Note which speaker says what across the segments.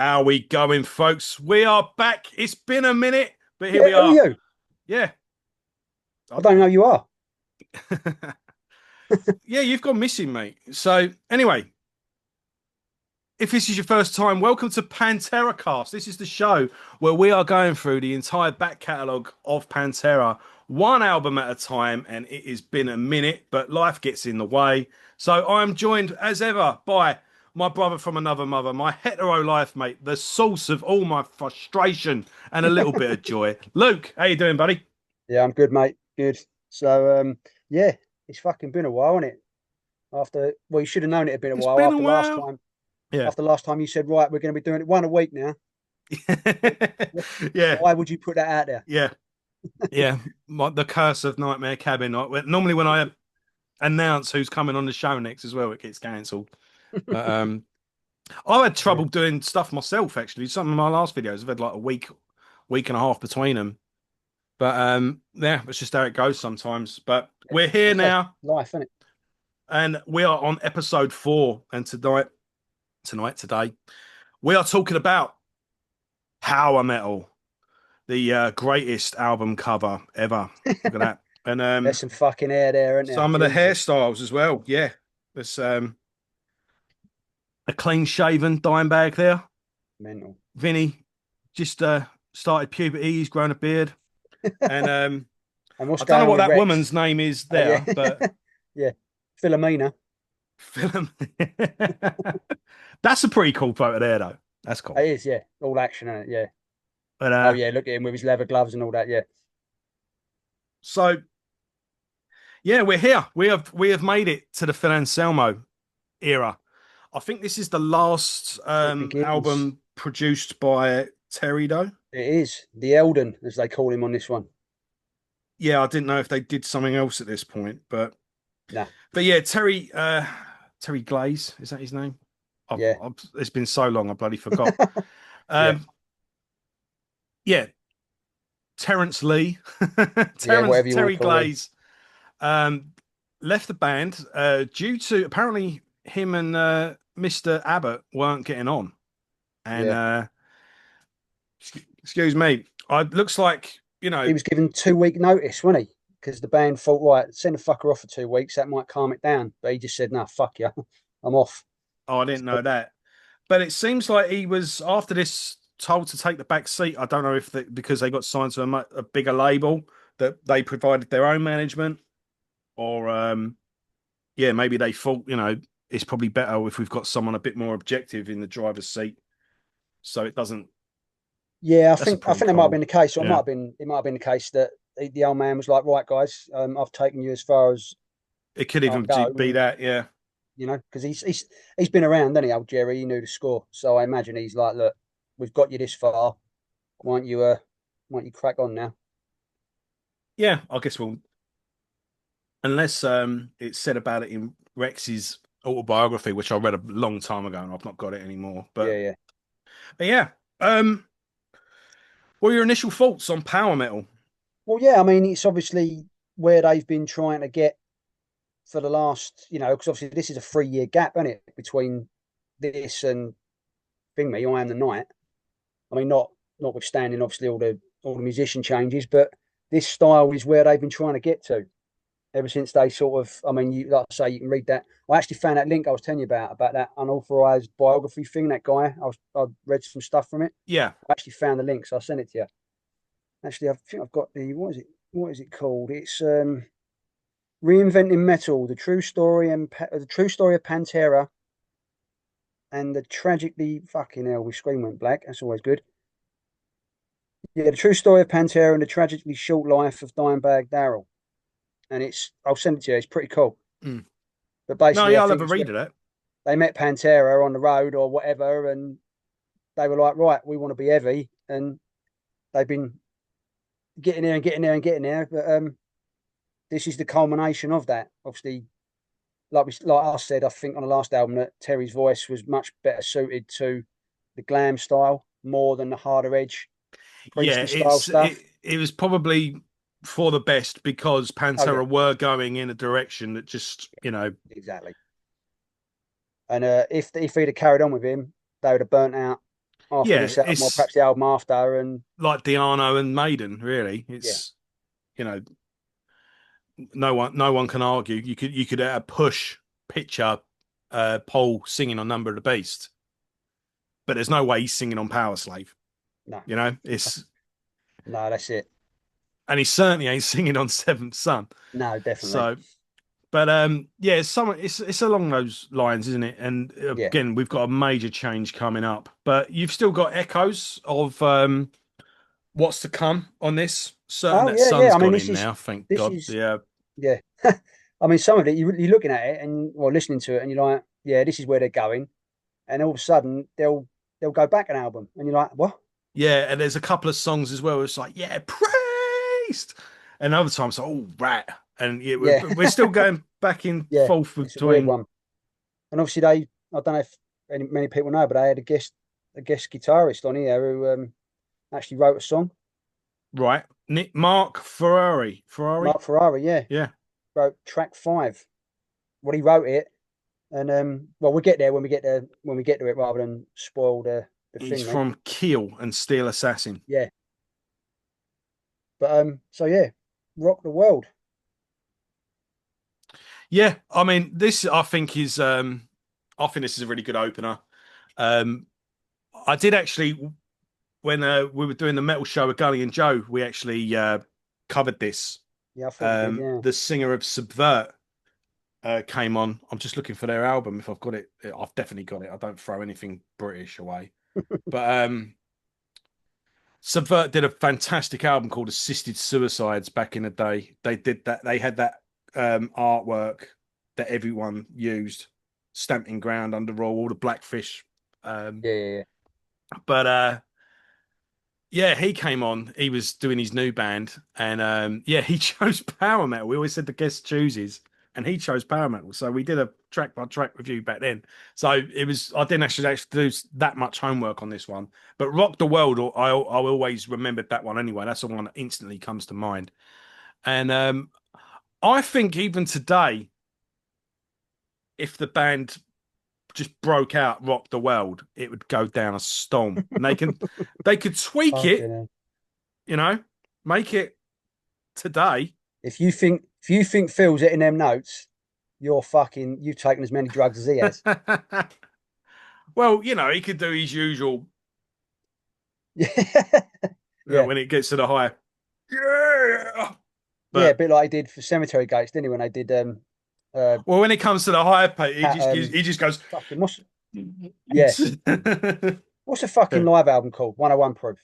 Speaker 1: How we going, folks? We are back. It's been a minute, but here
Speaker 2: Yeah,
Speaker 1: we
Speaker 2: who are
Speaker 1: are.
Speaker 2: you?
Speaker 1: Yeah, I
Speaker 2: I don't
Speaker 1: don't
Speaker 2: know
Speaker 1: know.
Speaker 2: who you are.
Speaker 1: Yeah, you've gone missing, mate. So, anyway, if this is your first time, welcome to Panteracast. This is the show where we are going through the entire back catalogue of Pantera, one album at a time, and it has been a minute, but life gets in the way. So, I am joined as ever by my brother from another mother, my hetero life mate, the source of all my frustration and a little bit of joy. Luke, how you doing, buddy?
Speaker 2: Yeah, I'm good, mate. Good. So, yeah, it's fucking been a while, isn't it? Well, you should have known it had been a
Speaker 1: It's
Speaker 2: while
Speaker 1: been a
Speaker 2: after last
Speaker 1: while.
Speaker 2: time.
Speaker 1: Yeah.
Speaker 2: After last time, you said, right, we're going to be doing it one a week now.
Speaker 1: Yeah.
Speaker 2: Why would you put that out there?
Speaker 1: Yeah. Yeah. The curse of Nightmare Cabin. Normally, when I announce who's coming on the show next as well, it gets cancelled. But I had
Speaker 2: Yeah.
Speaker 1: trouble doing stuff myself, actually. Some of my last videos have had like a week and a half between them. But yeah, it's just how it goes sometimes. But we're here
Speaker 2: That's
Speaker 1: now,
Speaker 2: life, isn't it?
Speaker 1: and we are on episode 4. And today, we are talking about power metal, the greatest album cover ever. Look at that. And
Speaker 2: There's some fucking air there, isn't there?
Speaker 1: some of the
Speaker 2: Jesus.
Speaker 1: hairstyles as well. Yeah. There's a clean shaven dime bag there.
Speaker 2: Mental.
Speaker 1: Vinny just started puberty, he's grown a beard. And
Speaker 2: And what's
Speaker 1: I don't know
Speaker 2: going on
Speaker 1: what
Speaker 2: with
Speaker 1: that
Speaker 2: Rex?
Speaker 1: woman's name is
Speaker 2: Oh, yeah.
Speaker 1: there, but
Speaker 2: Yeah. Philomena.
Speaker 1: film. That's a pretty cool photo there, though. That's cool.
Speaker 2: It is, yeah. All action, isn't it? Yeah.
Speaker 1: But
Speaker 2: Oh, yeah. Look at him with his leather gloves and all that. Yeah.
Speaker 1: so yeah, we're here. We have made it to the Phil Anselmo era. I think this is the last
Speaker 2: It begins.
Speaker 1: album produced by Terry, though.
Speaker 2: It is. The Elden, as they call him on this one.
Speaker 1: Yeah, I didn't know if they did something else at this point,
Speaker 2: Nah.
Speaker 1: but yeah, Terry Glaze, is that his name?
Speaker 2: Yeah.
Speaker 1: It's been so long, I bloody forgot.
Speaker 2: Yeah.
Speaker 1: Um, yeah, Terence Lee,
Speaker 2: Yeah.
Speaker 1: Terence
Speaker 2: Whatever you want
Speaker 1: Terry
Speaker 2: to call him.
Speaker 1: Glaze, left the band due to apparently him and Mr. Abbott weren't getting on, and
Speaker 2: Yeah.
Speaker 1: excuse me, I looks like
Speaker 2: He was given 2 week notice, wasn't he? Because the band thought, right, send a fucker off for 2 weeks. That might calm it down. But he just said, nah, fuck you. I'm off.
Speaker 1: Oh, I didn't
Speaker 2: So,
Speaker 1: know that. But it seems like he was after this told to take the back seat. I don't know if because they got signed to a bigger label that they provided their own management, or yeah, maybe they thought it's probably better if we've got someone a bit more objective in the driver's seat, so it doesn't.
Speaker 2: yeah, I
Speaker 1: That's a
Speaker 2: think I
Speaker 1: pretty
Speaker 2: think that might have
Speaker 1: cool.
Speaker 2: been the case, or
Speaker 1: Yeah,
Speaker 2: it might have been the case that the old man was like, right, guys, I've taken you as far as
Speaker 1: it could
Speaker 2: I'll
Speaker 1: even
Speaker 2: go,
Speaker 1: be
Speaker 2: and
Speaker 1: that. Yeah,
Speaker 2: because he's been around, didn't he, old Jerry? He knew the score, so I imagine he's like, look, we've got you this far. Why don't you crack on now?
Speaker 1: yeah. I guess we'll unless it's said about it in Rex's autobiography, which I read a long time ago and I've not got it anymore.
Speaker 2: Yeah,
Speaker 1: But
Speaker 2: yeah.
Speaker 1: yeah. What are your initial thoughts on power metal?
Speaker 2: Well, yeah, I mean, it's obviously where they've been trying to get for the last, because obviously this is a 3 year gap, isn't it, between this and Thing Me, I Am the Night. I mean, notwithstanding obviously all the musician changes, but this style is where they've been trying to get to ever since they sort of. I mean, you like I say, you can read that. I actually found that link I was telling you about that unauthorized biography thing. That guy, I read some stuff from it.
Speaker 1: Yeah,
Speaker 2: I actually found the link, so I sent it to you. Actually, I think I've got the what is it called? It's Reinventing Metal: The True Story of Pantera and the tragically fucking hell. We screen went black. That's always good. Yeah, the true story of Pantera and the tragically short life of Dimebag Darrell. And I'll send it to you. It's pretty cool.
Speaker 1: mm.
Speaker 2: But
Speaker 1: No,
Speaker 2: basically, I
Speaker 1: yeah, I'll
Speaker 2: think
Speaker 1: have a read of that.
Speaker 2: they met Pantera on the road or whatever, and they were like, right, we want to be heavy, and they've been getting there and getting there and getting there. But this is the culmination of that. Obviously, like I said, I think on the last album that Terry's voice was much better suited to the glam style more than the harder edge
Speaker 1: Yeah,
Speaker 2: priesty style stuff.
Speaker 1: it was probably for the best because
Speaker 2: Oh yeah,
Speaker 1: Pantera were going in a direction that just
Speaker 2: exactly. And if he'd have carried on with him, they would have burnt out. after
Speaker 1: Yeah,
Speaker 2: this album, or
Speaker 1: it's
Speaker 2: perhaps the album after, and
Speaker 1: like Diano and Maiden, really.
Speaker 2: yeah,
Speaker 1: It's you know, no one can argue. You could push picture Paul singing on Number of the Beast, but there's no way he's singing on Power Slave.
Speaker 2: no,
Speaker 1: It's
Speaker 2: no, that's it.
Speaker 1: and he certainly ain't singing on Seventh Son.
Speaker 2: No, definitely.
Speaker 1: So, but yeah, it's along those lines, isn't it? And
Speaker 2: Yeah.
Speaker 1: again, we've got a major change coming up, but you've still got echoes of what's to come on this. Certain
Speaker 2: Oh
Speaker 1: that
Speaker 2: yeah, yeah.
Speaker 1: Sun's
Speaker 2: I mean,
Speaker 1: gone in now, thank
Speaker 2: this
Speaker 1: God.
Speaker 2: is
Speaker 1: Yeah,
Speaker 2: yeah. I mean, some of it you're looking at it and or listening to it, and you're like, yeah, this is where they're going, and all of a sudden they'll go back an album, and you're like, what?
Speaker 1: yeah, and there's a couple of songs as well. Where it's like, yeah, priest, and other times, oh, rat, and yeah, we're,
Speaker 2: Yeah,
Speaker 1: we're still going back and
Speaker 2: yeah.
Speaker 1: forth
Speaker 2: It's a weird
Speaker 1: between
Speaker 2: one. And obviously I don't know if many people know, but they had a guest guitarist on here who actually wrote a song.
Speaker 1: right. Mark Ferrari,
Speaker 2: Mark Ferrari, yeah,
Speaker 1: yeah.
Speaker 2: wrote track 5. Well, he wrote it, and well, we'll get there when we get to it, rather than spoil the
Speaker 1: He's
Speaker 2: thing, mate.
Speaker 1: from Keel and Steel Assassin.
Speaker 2: Yeah, but so yeah, rock the world.
Speaker 1: Yeah, I mean, this I think this is a really good opener. Um, I did actually when we were doing the metal show with Gully and Joe, we actually covered this.
Speaker 2: Yeah, I thought you did. Yeah,
Speaker 1: The singer of Subvert came on. I'm just looking for their album. If I've got it, I've definitely got it. I don't throw anything British away. But Subvert did a fantastic album called Assisted Suicides back in the day. They did that. They had that artwork that everyone used, stamping ground under all the blackfish. Um,
Speaker 2: yeah, yeah,
Speaker 1: but yeah, he came on. He was doing his new band, and yeah, he chose power metal. We always said the guest chooses, and he chose power metal. So we did a track by track review back then. So it was I didn't actually do that much homework on this one, but Rock the World, I always remembered that one anyway. That's the one that instantly comes to mind. And I think even today, if the band just broke out Rock the World, it would go down a storm. And they could tweak
Speaker 2: Fucking
Speaker 1: it,
Speaker 2: hell.
Speaker 1: you know, make it today.
Speaker 2: If you think Phil's hitting them notes, you've taken as many drugs as he has.
Speaker 1: Well, he could do his usual
Speaker 2: Yeah, yeah,
Speaker 1: when it gets to the high. Yeah.
Speaker 2: yeah. A
Speaker 1: But
Speaker 2: bit like he did for Cemetery Gates, didn't he? When they did uh
Speaker 1: well, when it comes to the higher pay,
Speaker 2: cat,
Speaker 1: he just goes.
Speaker 2: fucking yeah, what's the fucking live album called? 101 Proof.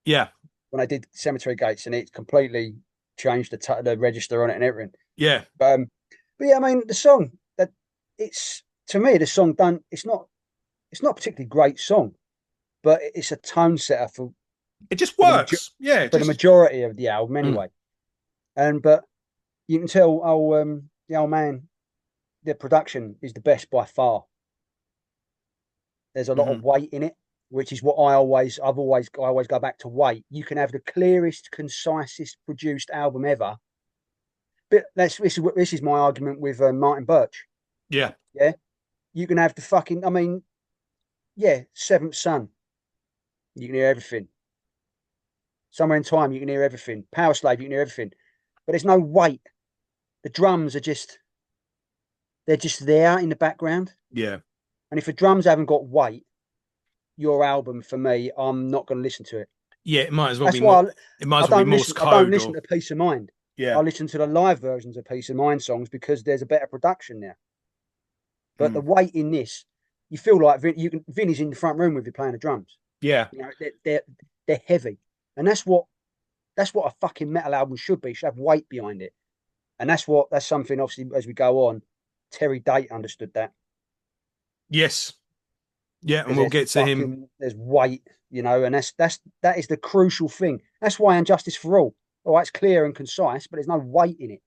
Speaker 1: Yeah,
Speaker 2: When I did Cemetery Gates, and it completely changed the register on it and everything.
Speaker 1: yeah.
Speaker 2: But yeah, I mean the song that it's to me the song done. It's not a particularly great song, but it's a tone setter
Speaker 1: It just
Speaker 2: for
Speaker 1: works. Yeah,
Speaker 2: for the
Speaker 1: just.
Speaker 2: majority of the album
Speaker 1: Mm,
Speaker 2: anyway. And but you can tell the old man, the production is the best by far. There's a lot of
Speaker 1: mhm,
Speaker 2: weight in it, which is what I always go back to weight. You can have the clearest, concisest produced album ever. But this is my argument with Martin Birch.
Speaker 1: yeah,
Speaker 2: Yeah, you can have the fucking. I mean, yeah, Seventh Son. You can hear everything. Somewhere in Time, you can hear everything. Power Slave, you can hear everything. But there's no weight. The drums they're just there in the background.
Speaker 1: yeah,
Speaker 2: And if the drums haven't got weight, your album for me, I'm not going to listen to it.
Speaker 1: yeah. It might as well be
Speaker 2: That's why
Speaker 1: more. It might
Speaker 2: I
Speaker 1: as well be
Speaker 2: don't
Speaker 1: Morse
Speaker 2: listen. I don't
Speaker 1: code
Speaker 2: listen
Speaker 1: or
Speaker 2: to Peace of Mind. I
Speaker 1: yeah.
Speaker 2: listen to the live versions of Peace of Mind songs because there's a better production there. But the
Speaker 1: Mm,
Speaker 2: weight in this, you feel like Vinny's in the front room with you playing the drums.
Speaker 1: yeah.
Speaker 2: You know, they're heavy, and that's what a fucking metal album should be. It should have weight behind it, and that's something. Obviously, as we go on, Terry Date understood that
Speaker 1: Yes. Yeah, and
Speaker 2: because
Speaker 1: we'll get to him.
Speaker 2: there's weight, and that is the crucial thing. That's why Injustice for All right, it's clear and concise, but there's no weight in it.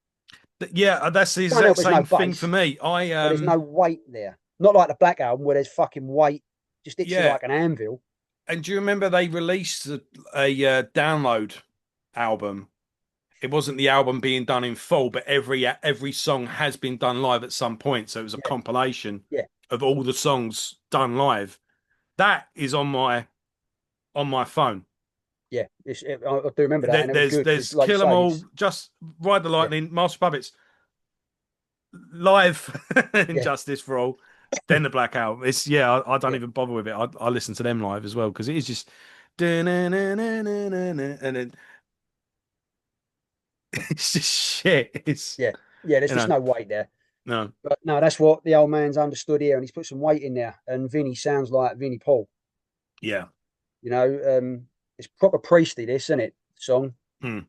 Speaker 1: Yeah, that's the
Speaker 2: Can't help
Speaker 1: exact
Speaker 2: there's no
Speaker 1: same thing for
Speaker 2: bass,
Speaker 1: me. I
Speaker 2: but there's no weight there. Not like the Black Album where there's fucking weight, just hits you
Speaker 1: yeah.
Speaker 2: like an anvil.
Speaker 1: And do you remember they released a download album? It wasn't the album being done in full, but every song has been done live at some point. So it was a
Speaker 2: Yeah,
Speaker 1: compilation
Speaker 2: yeah,
Speaker 1: of all the songs done live. That is on my on my phone.
Speaker 2: Yeah, I do remember that, and it was good because,
Speaker 1: There's
Speaker 2: like you
Speaker 1: Kill 'Em
Speaker 2: say,
Speaker 1: All,
Speaker 2: it's
Speaker 1: Just Ride the
Speaker 2: yeah,
Speaker 1: Lightning, Master Puppets, Live,
Speaker 2: yeah,
Speaker 1: Injustice for All, then the Black Album. It's yeah, I don't
Speaker 2: yeah,
Speaker 1: even bother with it. I listen to them live as well because it is just and then it's just shit. It's
Speaker 2: yeah, yeah. There's
Speaker 1: you
Speaker 2: just
Speaker 1: know
Speaker 2: no weight there.
Speaker 1: no
Speaker 2: But no, that's what the old man's understood here, and he's put some weight in there. And Vinny sounds like Vinnie Paul.
Speaker 1: yeah.
Speaker 2: It's proper priesty, this, isn't it? Song
Speaker 1: Hmm.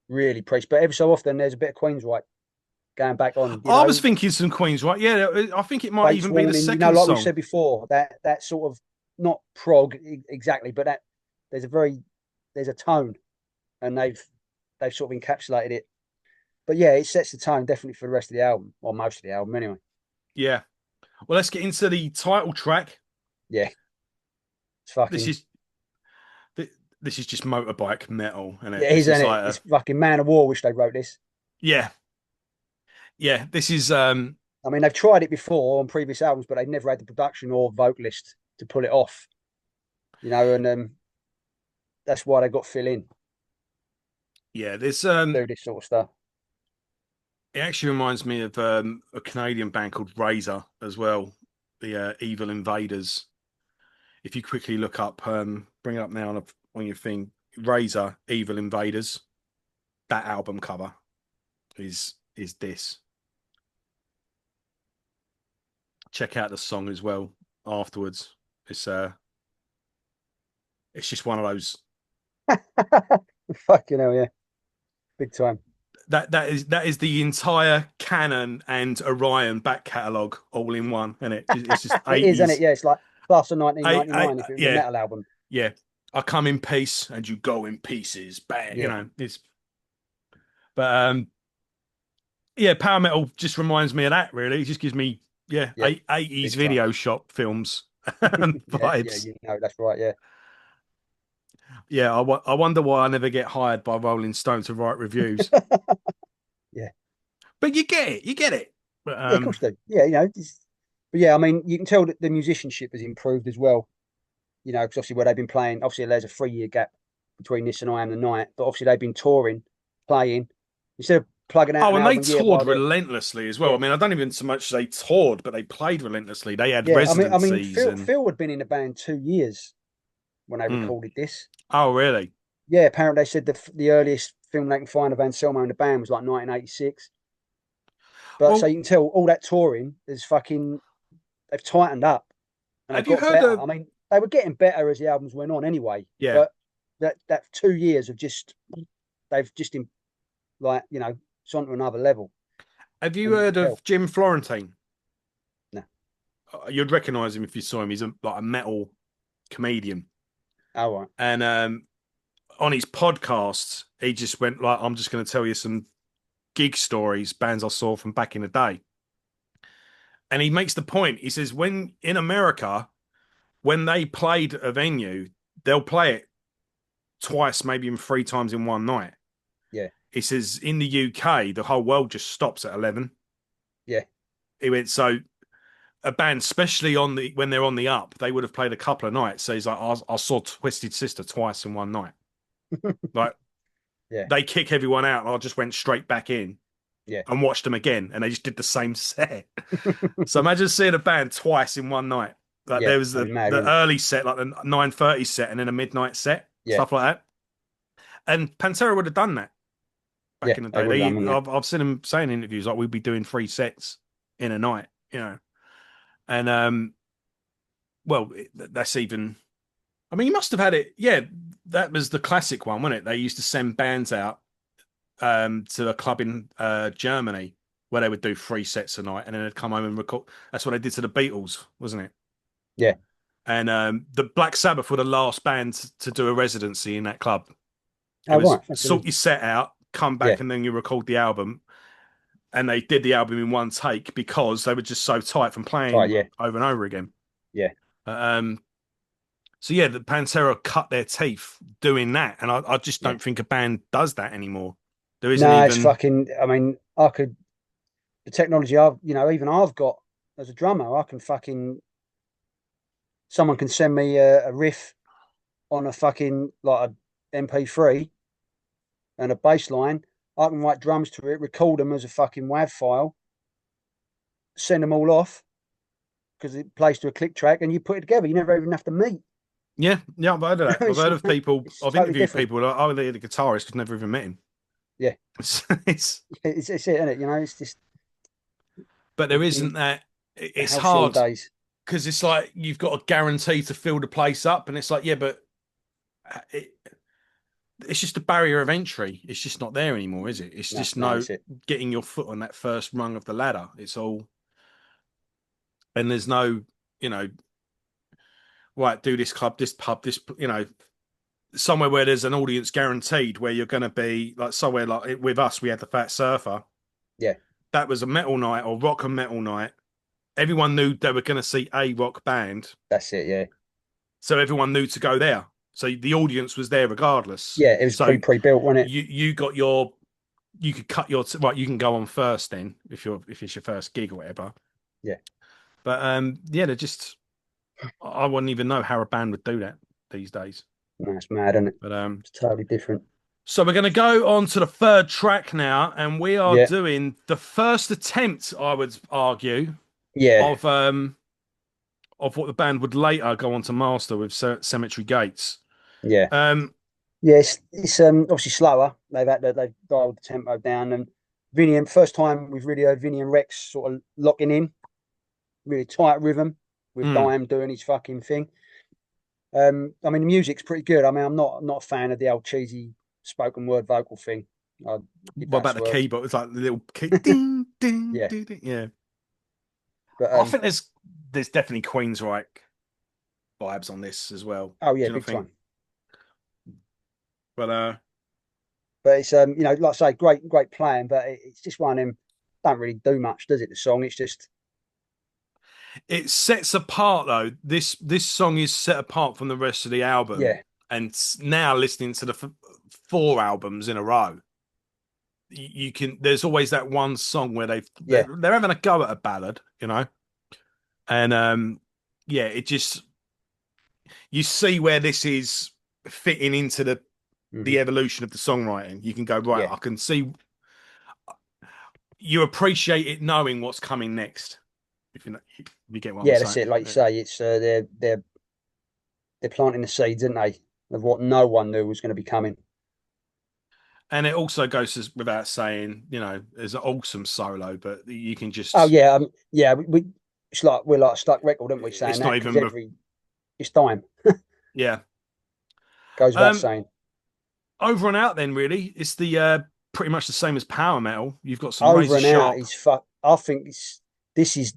Speaker 2: really priest, but every so often there's a bit of Queensryche going back on.
Speaker 1: I was thinking some Queens, right? Yeah, I think it might
Speaker 2: Fate's
Speaker 1: even be the
Speaker 2: Warning.
Speaker 1: second
Speaker 2: Like we've
Speaker 1: song.
Speaker 2: said before, that sort of not prog exactly, but that there's a very there's a tone, and they've sort of encapsulated it. But yeah, it sets the tone definitely for the rest of the album, or most of the album anyway.
Speaker 1: Yeah. Well, let's get into the title track.
Speaker 2: Yeah, it's
Speaker 1: This
Speaker 2: fucking
Speaker 1: is this is just motorbike metal, and
Speaker 2: yeah,
Speaker 1: this
Speaker 2: isn't
Speaker 1: is
Speaker 2: it?
Speaker 1: like
Speaker 2: It's
Speaker 1: a
Speaker 2: fucking Man of War. Wish they wrote this.
Speaker 1: yeah, yeah. This is
Speaker 2: I mean, they've tried it before on previous albums, but they've never had the production or vocalist to pull it off. And that's why they got Phil in
Speaker 1: yeah. This
Speaker 2: to do this sort of stuff.
Speaker 1: it actually reminds me of a Canadian band called Razor as well, the Evil Invaders. If you quickly look up, bring it up now on your thing, Razor Evil Invaders. That album cover is this. Check out the song as well afterwards. It's uh it's just one of those
Speaker 2: Fucking hell, yeah, big time.
Speaker 1: that is the entire Canon and Orion back catalogue all in one, and it's just
Speaker 2: It is, isn't it?
Speaker 1: 80s.
Speaker 2: Yeah, it's like plus of
Speaker 1: I
Speaker 2: 1999 if it was a
Speaker 1: yeah,
Speaker 2: metal album.
Speaker 1: yeah. I come in peace and you go in pieces. Bang,
Speaker 2: Yeah,
Speaker 1: it's but yeah, power metal just reminds me of that really. It just gives me yeah,
Speaker 2: yeah,
Speaker 1: 80s
Speaker 2: big time.
Speaker 1: video shop films
Speaker 2: Yeah,
Speaker 1: vibes.
Speaker 2: that's right. Yeah,
Speaker 1: Yeah, I wonder why I never get hired by Rolling Stone to write reviews.
Speaker 2: yeah,
Speaker 1: But you get it, you get it. But
Speaker 2: yeah. Of course, they do. Yeah, but yeah, I mean, you can tell that the musicianship has improved as well. Because obviously where they've been playing, obviously there's a 3 year gap between this and I Am the Night, but obviously they've been touring, playing instead of plugging out
Speaker 1: oh,
Speaker 2: an
Speaker 1: and they
Speaker 2: album year
Speaker 1: toured
Speaker 2: while they're
Speaker 1: relentlessly as well. I
Speaker 2: yeah,
Speaker 1: mean, I don't even so much they toured, but they played relentlessly. They had
Speaker 2: yeah. I mean,
Speaker 1: residencies
Speaker 2: Phil
Speaker 1: and
Speaker 2: Phil had been in the band 2 years when they
Speaker 1: hmm.
Speaker 2: recorded this.
Speaker 1: Oh, really?
Speaker 2: Yeah, apparently they said the earliest film they can find of Anselmo in the band was like 1986. But so
Speaker 1: Well,
Speaker 2: you can tell all that touring is fucking. They've tightened up and they've
Speaker 1: have you
Speaker 2: got
Speaker 1: heard
Speaker 2: better.
Speaker 1: of?
Speaker 2: I mean, they were getting better as the albums went on anyway.
Speaker 1: Yeah,
Speaker 2: But that 2 years of just they've just in, like it's on to another level,
Speaker 1: have you
Speaker 2: and you can
Speaker 1: heard
Speaker 2: tell.
Speaker 1: of Jim Florentine?
Speaker 2: No,
Speaker 1: You'd recognise him if you saw him. He's like a metal comedian,
Speaker 2: all right,
Speaker 1: and on his podcast, he just went like, "I'm just going to tell you some gig stories, bands I saw from back in the day." And he makes the point. He says, "When in America, when they played a venue, they'll play it twice, maybe even three times in one night."
Speaker 2: yeah,
Speaker 1: He says, "In the UK, the whole world just stops at 11."
Speaker 2: yeah,
Speaker 1: He went, "So a band, especially on the when they're on the up, they would have played a couple of nights." So he's like, I saw Twisted Sister twice in one night. Like
Speaker 2: yeah,
Speaker 1: they kick everyone out, and I just went straight back in
Speaker 2: yeah,
Speaker 1: and watched them again, and they just did the same set. So imagine seeing a band twice in one night. Like
Speaker 2: yeah.
Speaker 1: there was
Speaker 2: That'd be mad,
Speaker 1: the
Speaker 2: wouldn't it?
Speaker 1: early set, like the 9:30 set, and then a midnight set,
Speaker 2: Yeah,
Speaker 1: stuff like that. And Pantera would have done that
Speaker 2: yeah.
Speaker 1: back in the
Speaker 2: They
Speaker 1: day.
Speaker 2: would have done, wouldn't
Speaker 1: I've seen them saying in interviews like we'd be doing three sets in a night, And well, that's even. I mean, you must have had it. Yeah, that was the classic one, wasn't it? They used to send bands out to a club in Germany where they would do three sets a night, and then they'd come home and record. That's what they did to the Beatles, wasn't it?
Speaker 2: they? Yeah.
Speaker 1: And the Black Sabbath were the last band to do a residency in that club. It
Speaker 2: Oh
Speaker 1: was
Speaker 2: right, fucking
Speaker 1: sort
Speaker 2: hell.
Speaker 1: your set out, come
Speaker 2: Yeah,
Speaker 1: back, and then you record the album. And they did the album in one take because they were just so tight from
Speaker 2: right,
Speaker 1: playing
Speaker 2: yeah,
Speaker 1: over and over again.
Speaker 2: yeah,
Speaker 1: Um, so yeah, the Pantera cut their teeth doing that, and I just
Speaker 2: yeah.
Speaker 1: don't think a band does that anymore. There isn't
Speaker 2: No, it's
Speaker 1: even.
Speaker 2: fucking. I mean, I could the technology even I've got as a drummer, I can fucking someone can send me a riff on a fucking like a MP3 and a bass line. I can write drums to it, record them as a fucking WAV file, send them all off because it plays to a click track, and you put it together. You never even have to meet.
Speaker 1: Yeah, yeah, I've heard of that. I've
Speaker 2: It's
Speaker 1: heard of
Speaker 2: like
Speaker 1: people.
Speaker 2: it's
Speaker 1: I've
Speaker 2: totally
Speaker 1: interviewed
Speaker 2: different.
Speaker 1: people that are the guitarist because never even met him.
Speaker 2: Yeah,
Speaker 1: It's
Speaker 2: it's it, isn't it? You know, it's just
Speaker 1: but there isn't that.
Speaker 2: the
Speaker 1: It's
Speaker 2: halcyon
Speaker 1: hard
Speaker 2: days.
Speaker 1: because it's like you've got a guarantee to fill the place up, and it's like, yeah, but it, it's just a barrier of entry. It's just not there anymore, is it? It's
Speaker 2: No,
Speaker 1: just
Speaker 2: no,
Speaker 1: no
Speaker 2: that's it.
Speaker 1: getting your foot on that first rung of the ladder. It's all, and there's no, you know, right, do this club, this pub, this, somewhere where there's an audience guaranteed, where you're going to be like somewhere like with us, we had the Fat Surfer.
Speaker 2: Yeah,
Speaker 1: That was a metal night or rock and metal night. Everyone knew they were going to see a rock band,
Speaker 2: that's it. Yeah,
Speaker 1: so everyone knew to go there. So the audience was there regardless.
Speaker 2: yeah. It was
Speaker 1: So
Speaker 2: pre-built, wasn't it?
Speaker 1: you got your you could cut your right. You can go on first then if it's your first gig or whatever.
Speaker 2: Yeah,
Speaker 1: But yeah, they're just I wouldn't even know how a band would do that these days.
Speaker 2: no, it's mad, isn't it?
Speaker 1: But
Speaker 2: It's totally different.
Speaker 1: so we're going to go on to the third track now, and we are
Speaker 2: Yeah,
Speaker 1: doing the first attempt, I would argue,
Speaker 2: yeah,
Speaker 1: of what the band would later go on to master with Cemetery Gates.
Speaker 2: yeah,
Speaker 1: Um,
Speaker 2: yeah. It's obviously slower. They've dialed the tempo down, and Vinny and first time we've really heard Vinny and Rex sort of locking in, really tight rhythm with
Speaker 1: mm,
Speaker 2: Dime doing his fucking thing. I mean the music's pretty good. I mean I'm not a fan of the old cheesy spoken word vocal thing. I give
Speaker 1: what
Speaker 2: that a
Speaker 1: about the
Speaker 2: swerve.
Speaker 1: keyboard? It's like the little key, ding, ding,
Speaker 2: Yeah,
Speaker 1: ding, ding. Yeah,
Speaker 2: but
Speaker 1: I think there's definitely Queensryche vibes on this as well.
Speaker 2: oh yeah,
Speaker 1: Do you not
Speaker 2: big
Speaker 1: think?
Speaker 2: time.
Speaker 1: But
Speaker 2: But it's like I say, great playing, but it's just one of them. Don't really do much, does it? The song, it's just
Speaker 1: it sets apart though. This song is set apart from the rest of the album,
Speaker 2: yeah,
Speaker 1: and now listening to the four albums in a row, you can. There's always that one song where
Speaker 2: yeah,
Speaker 1: they're having a go at a ballad, and yeah, it just you see where this is fitting into
Speaker 2: hmm
Speaker 1: the evolution of the songwriting. You can go right.
Speaker 2: yeah,
Speaker 1: I can see you appreciate it knowing what's coming next. If you get what I'm
Speaker 2: yeah. That's
Speaker 1: saying.
Speaker 2: it. Like you say, it's they're planting the seeds, aren't they, of what no one knew was going to be coming.
Speaker 1: And it also goes without saying, there's an awesome solo, but you can
Speaker 2: Oh
Speaker 1: just,
Speaker 2: yeah, yeah. It's like we're like a stuck record, aren't we? Saying
Speaker 1: it's not
Speaker 2: that because
Speaker 1: even,
Speaker 2: it's time
Speaker 1: yeah.
Speaker 2: goes without
Speaker 1: Um,
Speaker 2: saying.
Speaker 1: Over and out, then really, it's the pretty much the same as power metal. You've got some
Speaker 2: Over
Speaker 1: razor
Speaker 2: and out
Speaker 1: sharp.
Speaker 2: is fuck. I think this is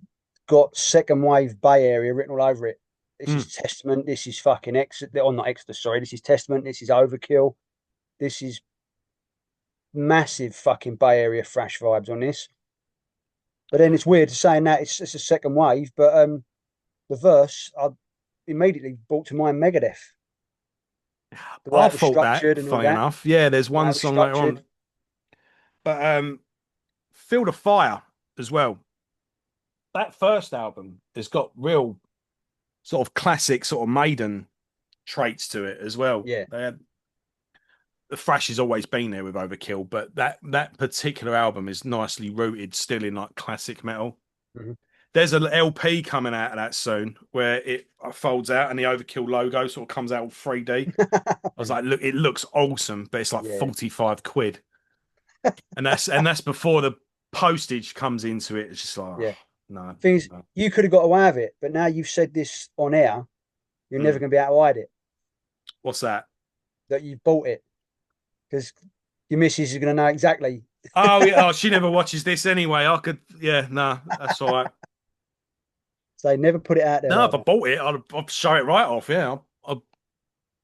Speaker 2: got second wave Bay Area written all over it. This
Speaker 1: Mm.
Speaker 2: is Testament. This is fucking Exit. Or not Exeter. Sorry. This is Testament. This is Overkill. This is massive fucking Bay Area thrash vibes on this. But then it's weird saying that it's a second wave. But the verse I immediately brought to mind Megadeth. The way
Speaker 1: I
Speaker 2: it was
Speaker 1: thought that,
Speaker 2: structured and all
Speaker 1: funny
Speaker 2: that.
Speaker 1: enough. Yeah, there's
Speaker 2: The way
Speaker 1: one
Speaker 2: it was
Speaker 1: song later
Speaker 2: structured.
Speaker 1: on, but Feel the Fire as well. That first album has got real sort of classic sort of Maiden traits to it as well.
Speaker 2: Yeah.
Speaker 1: They had the thrash has always been there with Overkill, but that particular album is nicely rooted still in like classic metal.
Speaker 2: Mhm.
Speaker 1: There's an LP coming out of that soon where it folds out and the Overkill logo sort of comes out 3D. I was like, look, it looks awesome, but it's like
Speaker 2: Yeah.
Speaker 1: 45 quid. And that's before the postage comes into it. It's just like, oh,
Speaker 2: Yeah.
Speaker 1: no,
Speaker 2: Things
Speaker 1: no.
Speaker 2: you could have got away with it, but now you've said this on air, you're never
Speaker 1: Mm.
Speaker 2: going to be able to hide it
Speaker 1: What's that?
Speaker 2: that you've bought it because your missus is going to know exactly.
Speaker 1: Oh yeah, she never watches this anyway. I could, yeah, no, that's all right.
Speaker 2: So never put it out there
Speaker 1: No,
Speaker 2: like
Speaker 1: if I bought it, I'd show it right off. Yeah, I'll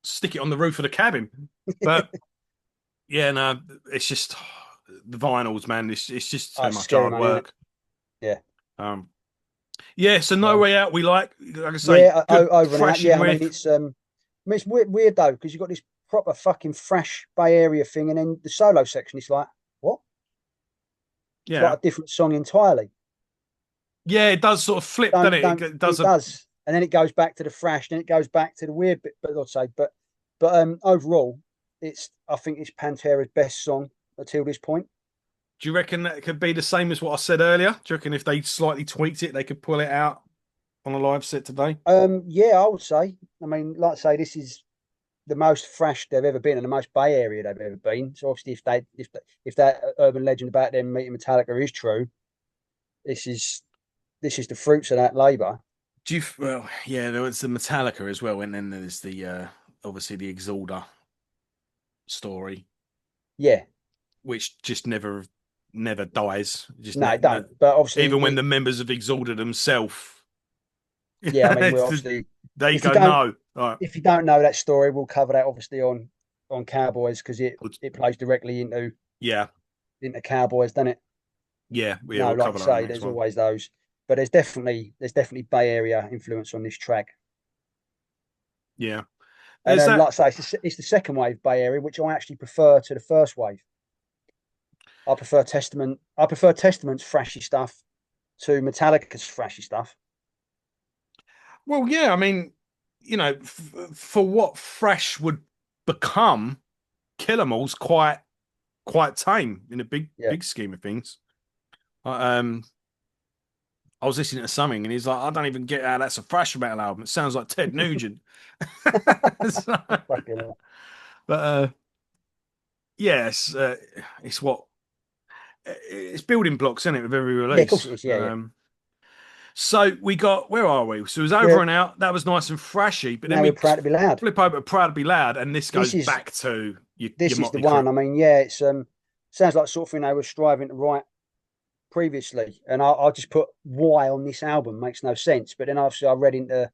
Speaker 1: stick it on the roof of the cabin.
Speaker 2: that.
Speaker 1: But yeah, no, it's just the vinyls, man. It's just
Speaker 2: Oh,
Speaker 1: too
Speaker 2: it's
Speaker 1: much
Speaker 2: scary
Speaker 1: hard
Speaker 2: money, isn't it?
Speaker 1: work.
Speaker 2: Yeah.
Speaker 1: Um, yeah, so No
Speaker 2: So
Speaker 1: Way Out. We like I say,
Speaker 2: yeah,
Speaker 1: good
Speaker 2: over and out.
Speaker 1: thrashing
Speaker 2: Yeah, I mean
Speaker 1: riff.
Speaker 2: it's weird though because you've got this proper fucking fresh Bay Area thing, and then the solo section is like what? It's
Speaker 1: Yeah,
Speaker 2: like a different song entirely.
Speaker 1: yeah, it does sort of flip, doesn't
Speaker 2: Don't
Speaker 1: it?
Speaker 2: don't
Speaker 1: It does
Speaker 2: it
Speaker 1: a
Speaker 2: does, and then it goes back to the thrash, then it goes back to the weird bit. But I'd say, but But overall, I think it's Pantera's best song until this point.
Speaker 1: Do you reckon that could be the same as what I said earlier? Do you reckon if they slightly tweaked it, they could pull it out on a live set today?
Speaker 2: Yeah, I would say. I mean, like I say, this is the most thrash they've ever been and the most Bay Area they've ever been. So obviously, if that urban legend about them meeting Metallica is true, this is the fruits of that labour.
Speaker 1: Well, yeah, there was the Metallica as well, and then there's the obviously the Exalder story,
Speaker 2: Yeah,
Speaker 1: which just never dies. Just
Speaker 2: no, don't. But obviously,
Speaker 1: even when the members of Exalder themselves,
Speaker 2: yeah, I mean, we're obviously
Speaker 1: they
Speaker 2: if you
Speaker 1: go
Speaker 2: don't
Speaker 1: no. All
Speaker 2: if you don't know that story, we'll cover that obviously on Cowboys because
Speaker 1: right.
Speaker 2: it plays directly
Speaker 1: Yeah,
Speaker 2: into Cowboys, doesn't it?
Speaker 1: yeah,
Speaker 2: No,
Speaker 1: we'll
Speaker 2: like you
Speaker 1: cover that on the
Speaker 2: say,
Speaker 1: next
Speaker 2: there's
Speaker 1: one.
Speaker 2: always those, but there's definitely Bay Area influence on this track.
Speaker 1: Yeah,
Speaker 2: And
Speaker 1: there's that.
Speaker 2: like I say, it's the second wave Bay Area, which I actually prefer to the first wave. I prefer Testament. I prefer Testament's thrashy stuff to Metallica's thrashy stuff.
Speaker 1: Well, yeah, I mean, for what Fresh would become, Kill 'Em All's quite tame in a
Speaker 2: Yeah.
Speaker 1: big scheme of things. Um, I was listening to something, and he's like, "I don't even get how that's a thrash metal album. It sounds like Ted Nugent." So,
Speaker 2: Fucking hell.
Speaker 1: but yes, it's what it's building blocks, isn't it, with every
Speaker 2: Yeah, of course
Speaker 1: release.
Speaker 2: it is. Yeah, yeah.
Speaker 1: So we got where are we? So it was over
Speaker 2: We're
Speaker 1: and out. That was nice and thrashy, but then
Speaker 2: now we're
Speaker 1: we
Speaker 2: proud to be loud.
Speaker 1: flip over to Proud to Be Loud, and this
Speaker 2: This
Speaker 1: goes
Speaker 2: is
Speaker 1: back to your
Speaker 2: this is the
Speaker 1: Motley
Speaker 2: one.
Speaker 1: Crue.
Speaker 2: I mean, yeah, it's sounds like the sort of thing they were striving to write previously, and I'll just put why on this album makes no sense. But then obviously I read into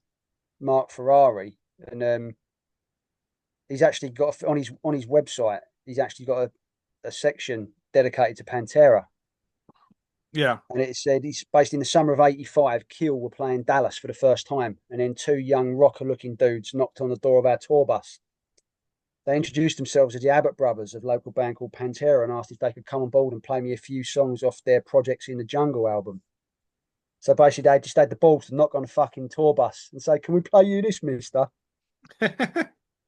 Speaker 2: Mark Ferrari, and he's actually got on his website. He's actually got a section dedicated to Pantera,
Speaker 1: Yeah,
Speaker 2: and it said he's based in the summer of '85. Kill were playing Dallas for the first time, and then two young rocker-looking dudes knocked on the door of our tour bus. They introduced themselves as the Abbott Brothers, a local band called Pantera, and asked if they could come on board and play me a few songs off their Projects in the Jungle album. So basically, they just had the balls to knock on a fucking tour bus and say, "Can we play you this, Mister?"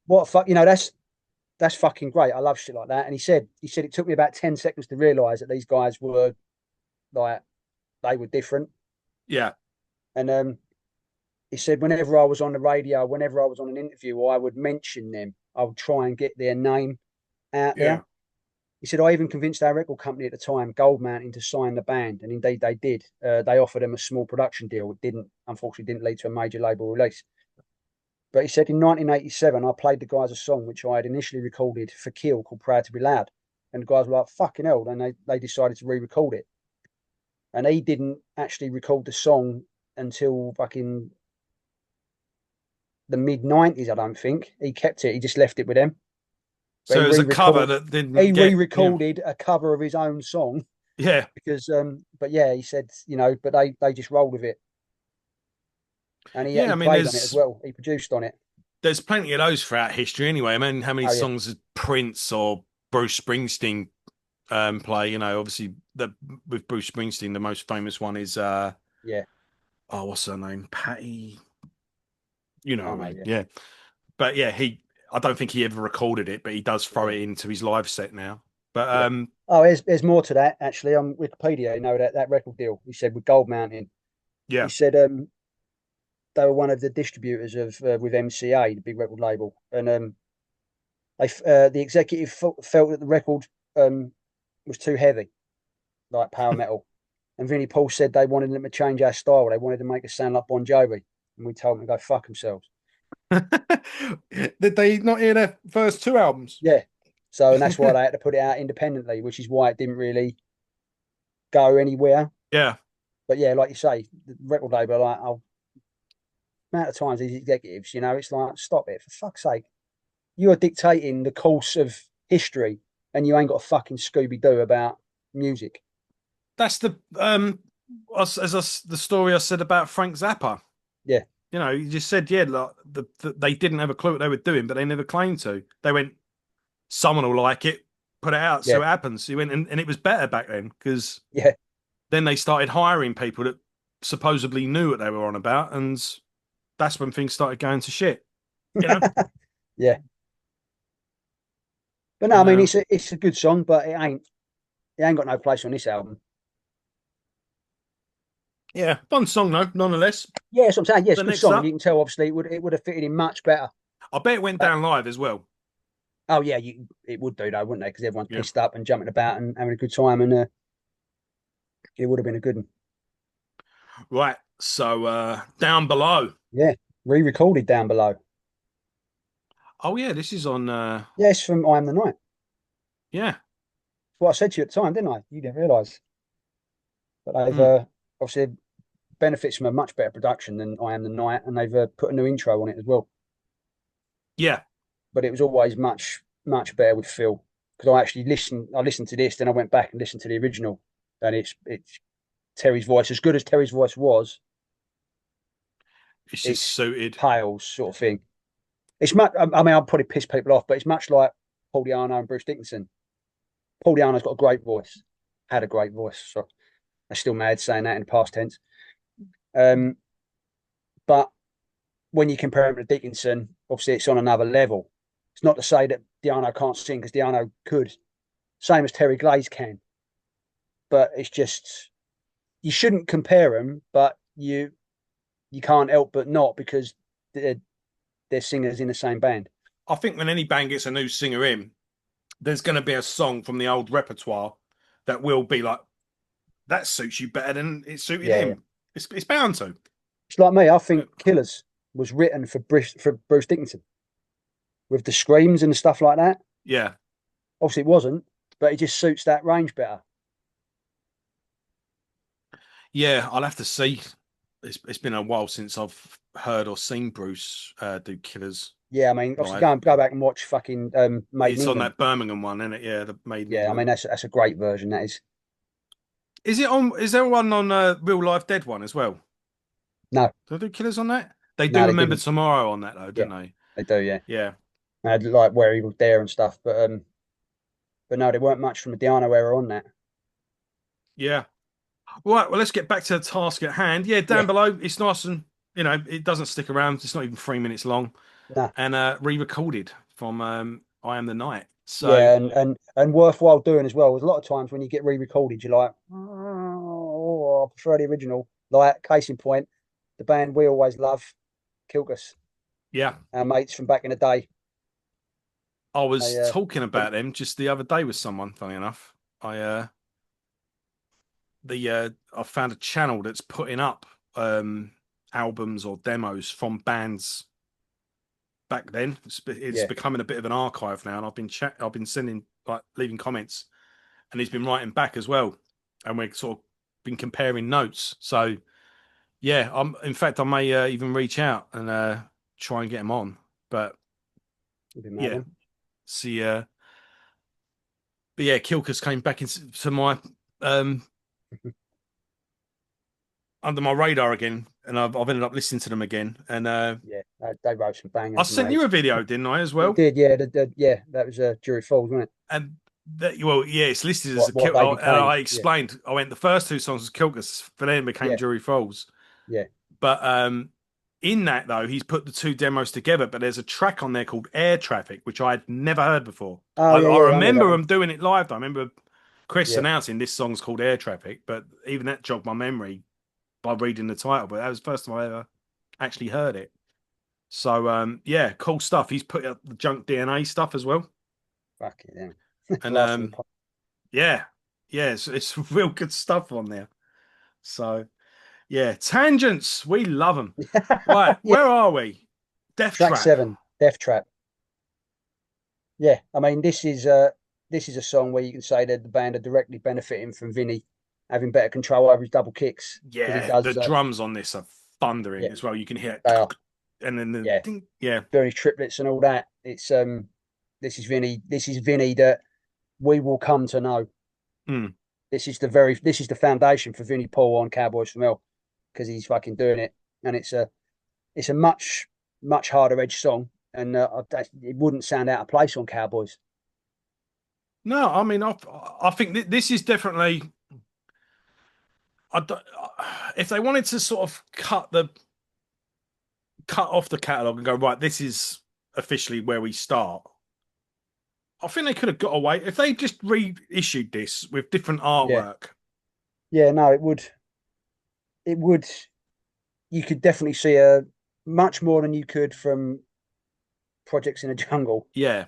Speaker 2: What fuck? That's fucking great. I love shit like that. And he said it took me about 10 seconds to realise that these guys were like they were different.
Speaker 1: yeah,
Speaker 2: And he said whenever I was on the radio, whenever I was on an interview, I would mention them. I would try and get their name out
Speaker 1: yeah.
Speaker 2: there. He said, I even convinced our record company at the time, Gold Mountain, to sign the band. And indeed they did. They offered them a small production deal. It unfortunately, didn't lead to a major label release. But he said in 1987, I played the guys a song which I had initially recorded for Kill called Proud to Be Loud. And the guys were like, fucking hell. And they decided to re record it. And he didn't actually record the song until fucking the mid 90s, I don't think. He kept it, he just left it with them. But
Speaker 1: So it was a cover that didn't
Speaker 2: he
Speaker 1: get, yeah,
Speaker 2: re-recorded a cover of his own song
Speaker 1: yeah,
Speaker 2: because but yeah, he said, but they just rolled with it. And
Speaker 1: yeah.
Speaker 2: he
Speaker 1: I mean,
Speaker 2: played on it as well. He produced on it.
Speaker 1: there's plenty of those throughout history anyway. I mean, how many
Speaker 2: Oh yeah.
Speaker 1: songs did Prince or Bruce Springsteen play? Obviously the with Bruce Springsteen, the most famous one is
Speaker 2: Yeah.
Speaker 1: oh, what's her name? Patty. You know
Speaker 2: I
Speaker 1: what I
Speaker 2: know,
Speaker 1: mean?
Speaker 2: yeah.
Speaker 1: Yeah. But yeah, I don't think he ever recorded it, but he does throw
Speaker 2: Yeah.
Speaker 1: it into his live set now. But
Speaker 2: Yeah. Oh, there's more to that actually on Wikipedia. That record deal. He said with Gold Mountain. He
Speaker 1: yeah.
Speaker 2: said they were one of the distributors of with MCA, the big record label, and the executive felt that the record was too heavy, like power metal. And Vinnie Paul said they wanted them to change our style. They wanted to make us sound like Bon Jovi, and we told them to go fuck themselves.
Speaker 1: Did they not hear their first two albums?
Speaker 2: Yeah. So, and that's why they had to put it out independently, which is why it didn't really go anywhere.
Speaker 1: Yeah.
Speaker 2: But yeah, like you say, the record label, like, amount of times these executives, it's like, stop it, for fuck's sake. You are dictating the course of history and you ain't got a fucking Scooby Doo about music.
Speaker 1: That's the story I said about Frank Zappa.
Speaker 2: Yeah.
Speaker 1: You just said, yeah, like they didn't have a clue what they were doing, but they never claimed to. They went, someone will like it, put it out, see
Speaker 2: Yeah.
Speaker 1: what happens. He went, and it was better back then because
Speaker 2: Yeah.
Speaker 1: then they started hiring people that supposedly knew what they were on about, and that's when things started going to shit. You know,
Speaker 2: Yeah. But no, I
Speaker 1: And
Speaker 2: mean it's a good song, but it ain't got no place on this album.
Speaker 1: yeah, fun song though, nonetheless.
Speaker 2: Yeah, that's what I'm saying. Yeah, it's
Speaker 1: So
Speaker 2: a good
Speaker 1: next
Speaker 2: song, and you
Speaker 1: up,
Speaker 2: can tell obviously it would have fitted in much better.
Speaker 1: I bet it went
Speaker 2: But
Speaker 1: down live as well.
Speaker 2: oh yeah, it would do though, wouldn't they? Because everyone's
Speaker 1: Yeah.
Speaker 2: pissed up and jumping about and having a good time, and it would have been a good one.
Speaker 1: Right. So down below.
Speaker 2: Yeah, re-recorded down below.
Speaker 1: Oh yeah, this is on.
Speaker 2: Yeah, it's from I Am the Night.
Speaker 1: Yeah.
Speaker 2: What I said to you at the time, didn't I? You didn't realise, but they've
Speaker 1: Mm,
Speaker 2: obviously benefits from a much better production than I Am the Night, and they've put a new intro on it as well.
Speaker 1: yeah.
Speaker 2: But it was always much better with Phil because I actually listened. I listened to this, then I went back and listened to the original, and it's Terry's voice. As good as Terry's voice was,
Speaker 1: It's just
Speaker 2: it's
Speaker 1: suited.
Speaker 2: pales sort of thing. It's much. I mean, I'll probably piss people off, but it's much like Paul Di'Anno and Bruce Dickinson. Paul Di'Anno's got a great voice, had a great voice. So I'm still mad saying that in the past tense. Um, but when you compare him to Dickinson, obviously it's on another level. It's not to say that Di'Anno can't sing because Di'Anno could, same as Terry Glaze can. But it's just you shouldn't compare them, but you can't help but not because they're singers in the same band.
Speaker 1: I think when any band gets a new singer in, there's going to be a song from the old repertoire that will be like that suits you better than it suited
Speaker 2: Yeah, yeah.
Speaker 1: him. It's bound to.
Speaker 2: It's like me. I
Speaker 1: Uh,
Speaker 2: think Killers was written for Bruce Dickinson with the screams and stuff like that.
Speaker 1: Yeah.
Speaker 2: Obviously, it wasn't, but it just suits that range better.
Speaker 1: Yeah, I'll have to see. It's been a while since I've heard or seen Bruce do Killers
Speaker 2: Yeah, I mean, obviously,
Speaker 1: live.
Speaker 2: go back and watch fucking Made in
Speaker 1: It's on
Speaker 2: England.
Speaker 1: that Birmingham one, isn't it? Yeah, the Made in
Speaker 2: Yeah, I mean
Speaker 1: England.
Speaker 2: that's a great version. That is.
Speaker 1: Is it on? Is there one on Real Life Dead one as well?
Speaker 2: No,
Speaker 1: Do they do Killers on that? They do
Speaker 2: no, they
Speaker 1: Remember
Speaker 2: didn't.
Speaker 1: Tomorrow on that though,
Speaker 2: Yeah,
Speaker 1: don't they?
Speaker 2: they do. Yeah,
Speaker 1: Yeah,
Speaker 2: like where he was there and stuff. But no, there weren't much from the Diana era on that.
Speaker 1: yeah. Right. Well, let's get back to the task at hand. Yeah, down
Speaker 2: Yeah,
Speaker 1: below, it's nice and it doesn't stick around. It's not even 3 minutes long,
Speaker 2: no,
Speaker 1: and re-recorded from I Am the Night. So
Speaker 2: yeah, and worthwhile doing as well. There's a lot of times when you get re-recorded, you're like, oh, I prefer the original. Like case in point, the band we always love, Kilgus,
Speaker 1: yeah,
Speaker 2: our mates from back in the day.
Speaker 1: I was
Speaker 2: They,
Speaker 1: talking
Speaker 2: they
Speaker 1: about them just the other day with someone. Funny enough, I found a channel that's putting up albums or demos from bands back then. It's
Speaker 2: yeah,
Speaker 1: becoming a bit of an archive now, and I've been sending like leaving comments, and he's been writing back as well, and we're sort of been comparing notes. So yeah, in fact I may even reach out and try and get him on. But
Speaker 2: you'd be mad
Speaker 1: yeah,
Speaker 2: then.
Speaker 1: see, but yeah, Kilkus came back into my um under my radar again, and I've ended up listening to them again. And
Speaker 2: Yeah, they wrote some
Speaker 1: I
Speaker 2: bangers,
Speaker 1: sent you
Speaker 2: mate.
Speaker 1: a video, didn't I, as
Speaker 2: You
Speaker 1: well?
Speaker 2: did, yeah, yeah. That was Jury Falls, wasn't it?
Speaker 1: And well, yeah, it's listed as a
Speaker 2: What
Speaker 1: kill.
Speaker 2: they
Speaker 1: And
Speaker 2: became.
Speaker 1: I
Speaker 2: Yeah,
Speaker 1: explained. I went the first two songs was Kilkus, for then became
Speaker 2: yeah,
Speaker 1: Jury Falls.
Speaker 2: yeah.
Speaker 1: But in that though, he's put the two demos together. But there's a track on there called Air Traffic, which I had never heard before.
Speaker 2: Oh
Speaker 1: I,
Speaker 2: yeah,
Speaker 1: I
Speaker 2: yeah. I know that
Speaker 1: remember
Speaker 2: one.
Speaker 1: them doing it live. Though. I remember Chris
Speaker 2: Yeah,
Speaker 1: announcing this song's called Air Traffic, but even that jogged my memory by reading the title. But that was the first time I ever actually heard it. So yeah, cool stuff. He's put up the Junk DNA stuff as well,
Speaker 2: fuck it, yeah.
Speaker 1: and
Speaker 2: Blast from the past.
Speaker 1: yeah, yeah, it's real good stuff on there. So yeah, tangents, we love them. Right,
Speaker 2: Yeah,
Speaker 1: where are we? Death
Speaker 2: track
Speaker 1: Trap.
Speaker 2: 7, Death Trap. Yeah, I mean this is a song where you can say that the band are directly benefiting from Vinny having better control over his double kicks because he
Speaker 1: Yeah, the
Speaker 2: does.
Speaker 1: drums on this are thundering
Speaker 2: Yeah,
Speaker 1: as well. You can hear it,
Speaker 2: they are.
Speaker 1: and then the
Speaker 2: Yeah,
Speaker 1: ding. Yeah,
Speaker 2: doing his triplets and all that. It's this is Vinny. This is Vinny that we will come to know.
Speaker 1: mm.
Speaker 2: This is the foundation for Vinnie Paul on Cowboys from Hell because he's fucking doing it, and it's a much harder edge song, and it wouldn't sound out of place on Cowboys.
Speaker 1: No, I mean, I think this is definitely. I don't- if they wanted to sort of cut off the catalog and go right, this is officially where we start. I think they could have got away if they just reissued this with different
Speaker 2: Yeah,
Speaker 1: artwork.
Speaker 2: yeah. No, it would. It would. You could definitely see a much more than you could from Projects in a Jungle.
Speaker 1: Yeah.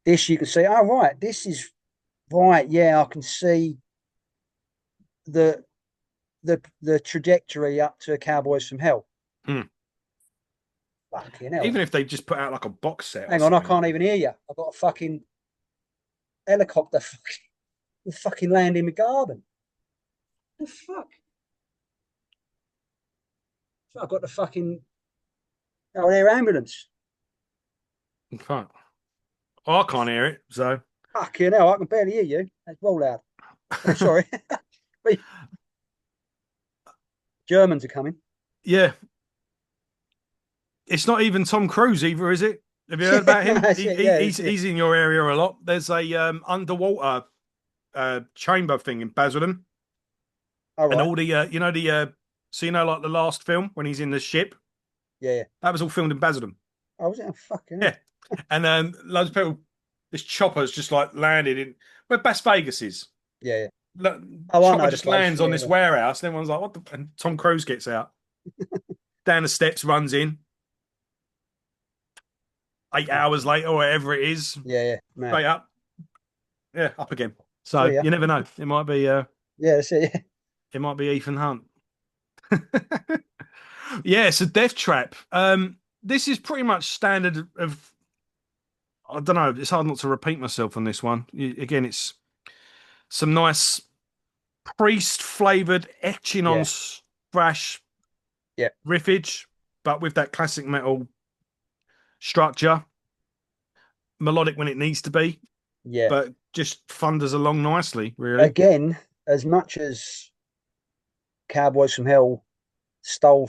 Speaker 2: This you can see. Oh, right. This is right. Yeah, I can see the the trajectory up to Cowboys from Hell.
Speaker 1: Hmm.
Speaker 2: Fucking hell.
Speaker 1: Even if they just put out like a box set or
Speaker 2: Hang on, I
Speaker 1: something.
Speaker 2: can't even hear you. I've got a fucking helicopter fucking land in my garden. The fuck? I've got the fucking air ambulance.
Speaker 1: Fuck. Oh, I can't hear it. So
Speaker 2: Fucking hell, I can barely hear you. That's well loud. Oh, sorry. Germans are coming.
Speaker 1: yeah, it's not even Tom Cruise either, is it? Have you heard
Speaker 2: Yeah,
Speaker 1: about
Speaker 2: no,
Speaker 1: him?
Speaker 2: that's it. Yeah, that's it.
Speaker 1: He's in your area a lot. There's a underwater chamber thing in Basildon,
Speaker 2: All
Speaker 1: and
Speaker 2: right.
Speaker 1: all the so like the last film when he's in the ship,
Speaker 2: Yeah, yeah.
Speaker 1: that was all filmed in Basildon.
Speaker 2: Oh, was it? Oh, fucking hell.
Speaker 1: Yeah, and loads of people. This chopper's just like landed in where Las Vegas is.
Speaker 2: Yeah, yeah.
Speaker 1: Look,
Speaker 2: Oh, I
Speaker 1: chopper
Speaker 2: know the
Speaker 1: just
Speaker 2: place.
Speaker 1: lands on
Speaker 2: Yeah,
Speaker 1: this warehouse, and everyone's like, "What the?" And Tom Cruise gets out, down the steps, runs in. 8 hours later, or whatever it is,
Speaker 2: yeah, yeah. Man.
Speaker 1: straight up, yeah, up again.
Speaker 2: See
Speaker 1: So
Speaker 2: ya.
Speaker 1: you never know.
Speaker 2: Yeah, that's it. Yeah.
Speaker 1: It might be Ethan Hunt. Yeah, so Death Trap. This is pretty much standard of. I don't know. It's hard not to repeat myself on this one. Again, it's some nice priest flavored etching on
Speaker 2: Yeah,
Speaker 1: thrash
Speaker 2: yeah,
Speaker 1: riffage, but with that classic metal structure, melodic when it needs to be,
Speaker 2: yeah.
Speaker 1: but just thunders along nicely, really.
Speaker 2: Again, as much as Cowboys from Hell stole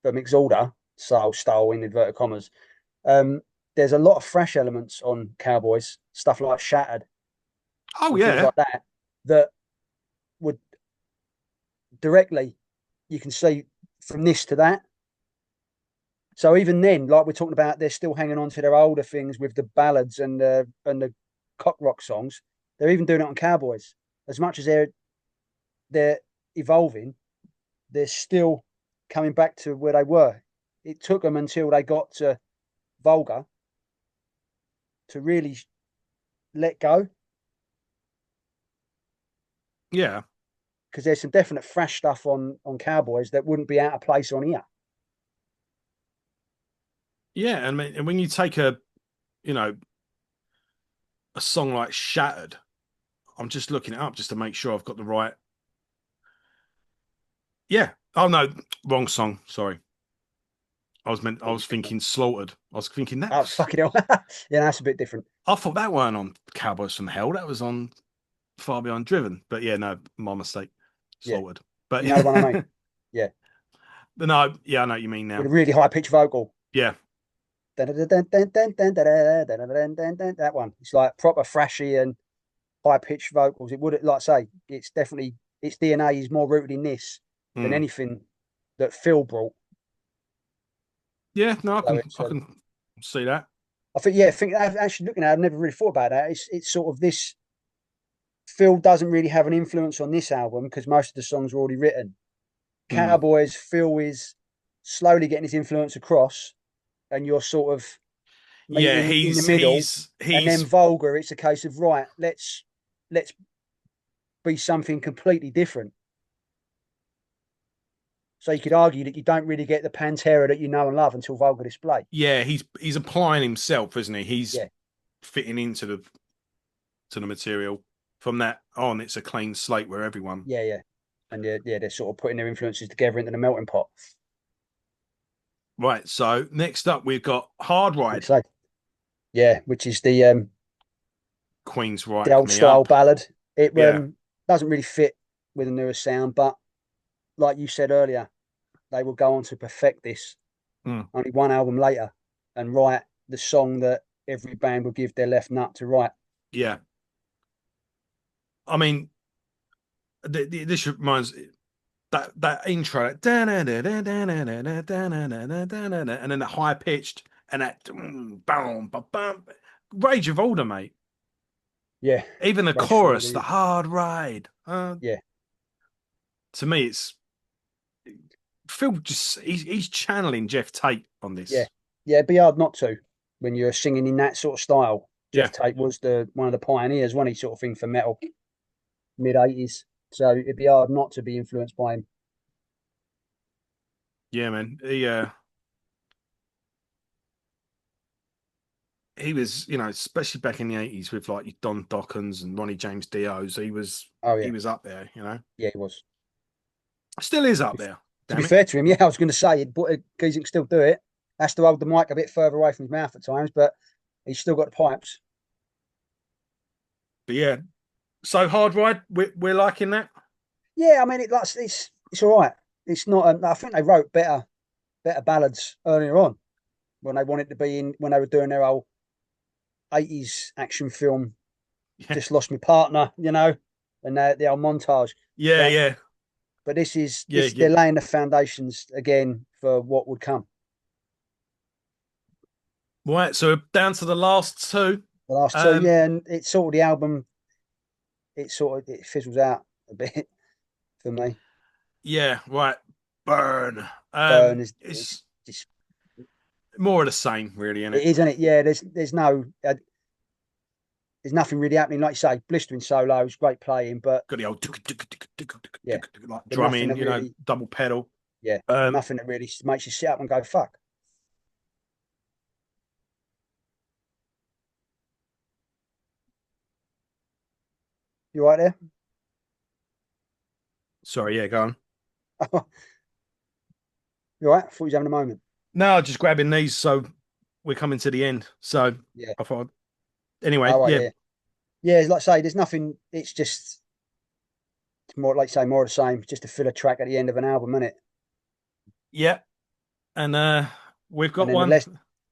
Speaker 2: from Exalta, so stole in inverted commas, um, there's a lot of fresh elements on Cowboys, stuff like Shattered
Speaker 1: Oh
Speaker 2: and things
Speaker 1: yeah,
Speaker 2: like that, that would directly, you can see from this to that. So even then, like we're talking about, they're still hanging on to their older things with the ballads and the cock rock songs. They're even doing it on Cowboys. As much as they're evolving, they're still coming back to where they were. It took them until they got to Vulgar to really let go,
Speaker 1: yeah,
Speaker 2: because there's some definite fresh stuff on Cowboys that wouldn't be out of place on here.
Speaker 1: yeah. And when you take you know, a song like Shattered, I'm just looking it up just to make sure I've got the right. Yeah. Oh no, wrong song. Sorry. I
Speaker 2: What you
Speaker 1: was
Speaker 2: thinking of?
Speaker 1: thinking Slaughtered. I was thinking
Speaker 2: Oh,
Speaker 1: that's.
Speaker 2: fucking hell. Yeah, that's a bit different.
Speaker 1: I thought that weren't on Cowboys from Hell. That was on Far Beyond Driven. But yeah, no, my mistake.
Speaker 2: Yeah.
Speaker 1: Slaughtered. But
Speaker 2: You know the one I mean? Yeah.
Speaker 1: but no, yeah, I know what you mean
Speaker 2: With
Speaker 1: now.
Speaker 2: a really high pitched vocal.
Speaker 1: Yeah,
Speaker 2: That one. It's like proper thrashy and high pitched vocals. It would, like I say, it's definitely, its DNA is more rooted in this than
Speaker 1: mm.
Speaker 2: anything that Phil brought.
Speaker 1: Yeah. No,
Speaker 2: So
Speaker 1: I can see that.
Speaker 2: I think, yeah, I think actually looking at it, I've never really thought about that. It's sort of this. Phil doesn't really have an influence on this album because most of the songs were already written.
Speaker 1: Mm.
Speaker 2: Cowboys, Phil is slowly getting his influence across, and you're sort of
Speaker 1: Yeah,
Speaker 2: meeting in the middle. And then
Speaker 1: he's
Speaker 2: Vulgar, it's a case of right, let's be something completely different. So you could argue that you don't really get the Pantera that you know and love until Vulgar Display.
Speaker 1: yeah, he's applying himself, isn't he? He's
Speaker 2: Yeah,
Speaker 1: fitting into the material. From that on, it's a clean slate where everyone.
Speaker 2: yeah, yeah. And yeah, yeah, they're sort of putting their influences together into the melting pot.
Speaker 1: Right. So next up, we've got Hard
Speaker 2: Like
Speaker 1: Ride.
Speaker 2: say, yeah, which is
Speaker 1: Queen's
Speaker 2: the
Speaker 1: Wake
Speaker 2: old
Speaker 1: Me
Speaker 2: style
Speaker 1: Up.
Speaker 2: ballad. It
Speaker 1: Yeah.
Speaker 2: doesn't really fit with the newer sound, but like you said earlier, they will go on to perfect this
Speaker 1: Mm.
Speaker 2: only one album later and write the song that every band will give their left nut to write.
Speaker 1: Yeah. I mean, this reminds that intro, and then the high pitched and that boom, bum, bum, bum. Rage of Order, mate.
Speaker 2: Yeah,
Speaker 1: Even the
Speaker 2: Rage for all
Speaker 1: chorus, the
Speaker 2: the
Speaker 1: hard ride.
Speaker 2: yeah,
Speaker 1: To me, it's Phil. Just he's channeling Jeff Tate on
Speaker 2: yeah,
Speaker 1: this.
Speaker 2: yeah. It'd be hard not to when you're singing in that sort of style.
Speaker 1: Yeah,
Speaker 2: Jeff Tate was the one of the pioneers, wasn't he, sort of thing for metal, mid 80s. So it'd be hard not to be influenced by him.
Speaker 1: yeah, man. He was, especially back in the 80s with like Don Dokkens and Ronnie James Dio's.
Speaker 2: Oh
Speaker 1: He
Speaker 2: yeah,
Speaker 1: was up there.
Speaker 2: yeah, he was.
Speaker 1: Still is up
Speaker 2: To be,
Speaker 1: there.
Speaker 2: to be
Speaker 1: Damn it.
Speaker 2: fair to him, yeah, I was going to say, but Geezy can still do it. Has to hold the mic a bit further away from his mouth at times, but he's still got the pipes.
Speaker 1: But yeah, so hard ride. We're liking that.
Speaker 2: Yeah, I mean, it's all right. It's not. I think they wrote better ballads earlier on when they wanted to be in when they were doing their old 80s action film.
Speaker 1: Yeah,
Speaker 2: Just lost my partner, and the old montage.
Speaker 1: yeah,
Speaker 2: But
Speaker 1: yeah,
Speaker 2: this is
Speaker 1: yeah,
Speaker 2: this
Speaker 1: yeah.
Speaker 2: they're laying the foundations again for what would come.
Speaker 1: Right, so we're down to the last two.
Speaker 2: The last two,
Speaker 1: Um,
Speaker 2: yeah, and it's sort of the album. It fizzles out a bit for me.
Speaker 1: yeah, right. Burn.
Speaker 2: Burn is
Speaker 1: It's
Speaker 2: it's just
Speaker 1: more of the same, really, isn't
Speaker 2: it
Speaker 1: it?
Speaker 2: is, isn't it? Yeah, there's nothing really happening. Like you say, blistering solos, great playing, but
Speaker 1: Got the old
Speaker 2: yeah,
Speaker 1: like
Speaker 2: but nothing
Speaker 1: drumming,
Speaker 2: that really,
Speaker 1: double pedal.
Speaker 2: yeah,
Speaker 1: Um,
Speaker 2: nothing that really makes you sit up and go fuck. You right there?
Speaker 1: sorry, yeah, go on.
Speaker 2: You right? I thought you was having a moment.
Speaker 1: No, just grabbing these, so we're coming to the end. So
Speaker 2: Yeah.
Speaker 1: I thought, anyway,
Speaker 2: All right.
Speaker 1: yeah,
Speaker 2: Yeah. Yeah. Like I say, there's nothing. It's just more like you say, more of the same. Just a filler track at the end of an album, isn't it?
Speaker 1: yeah, and we've
Speaker 2: And
Speaker 1: got
Speaker 2: then
Speaker 1: one.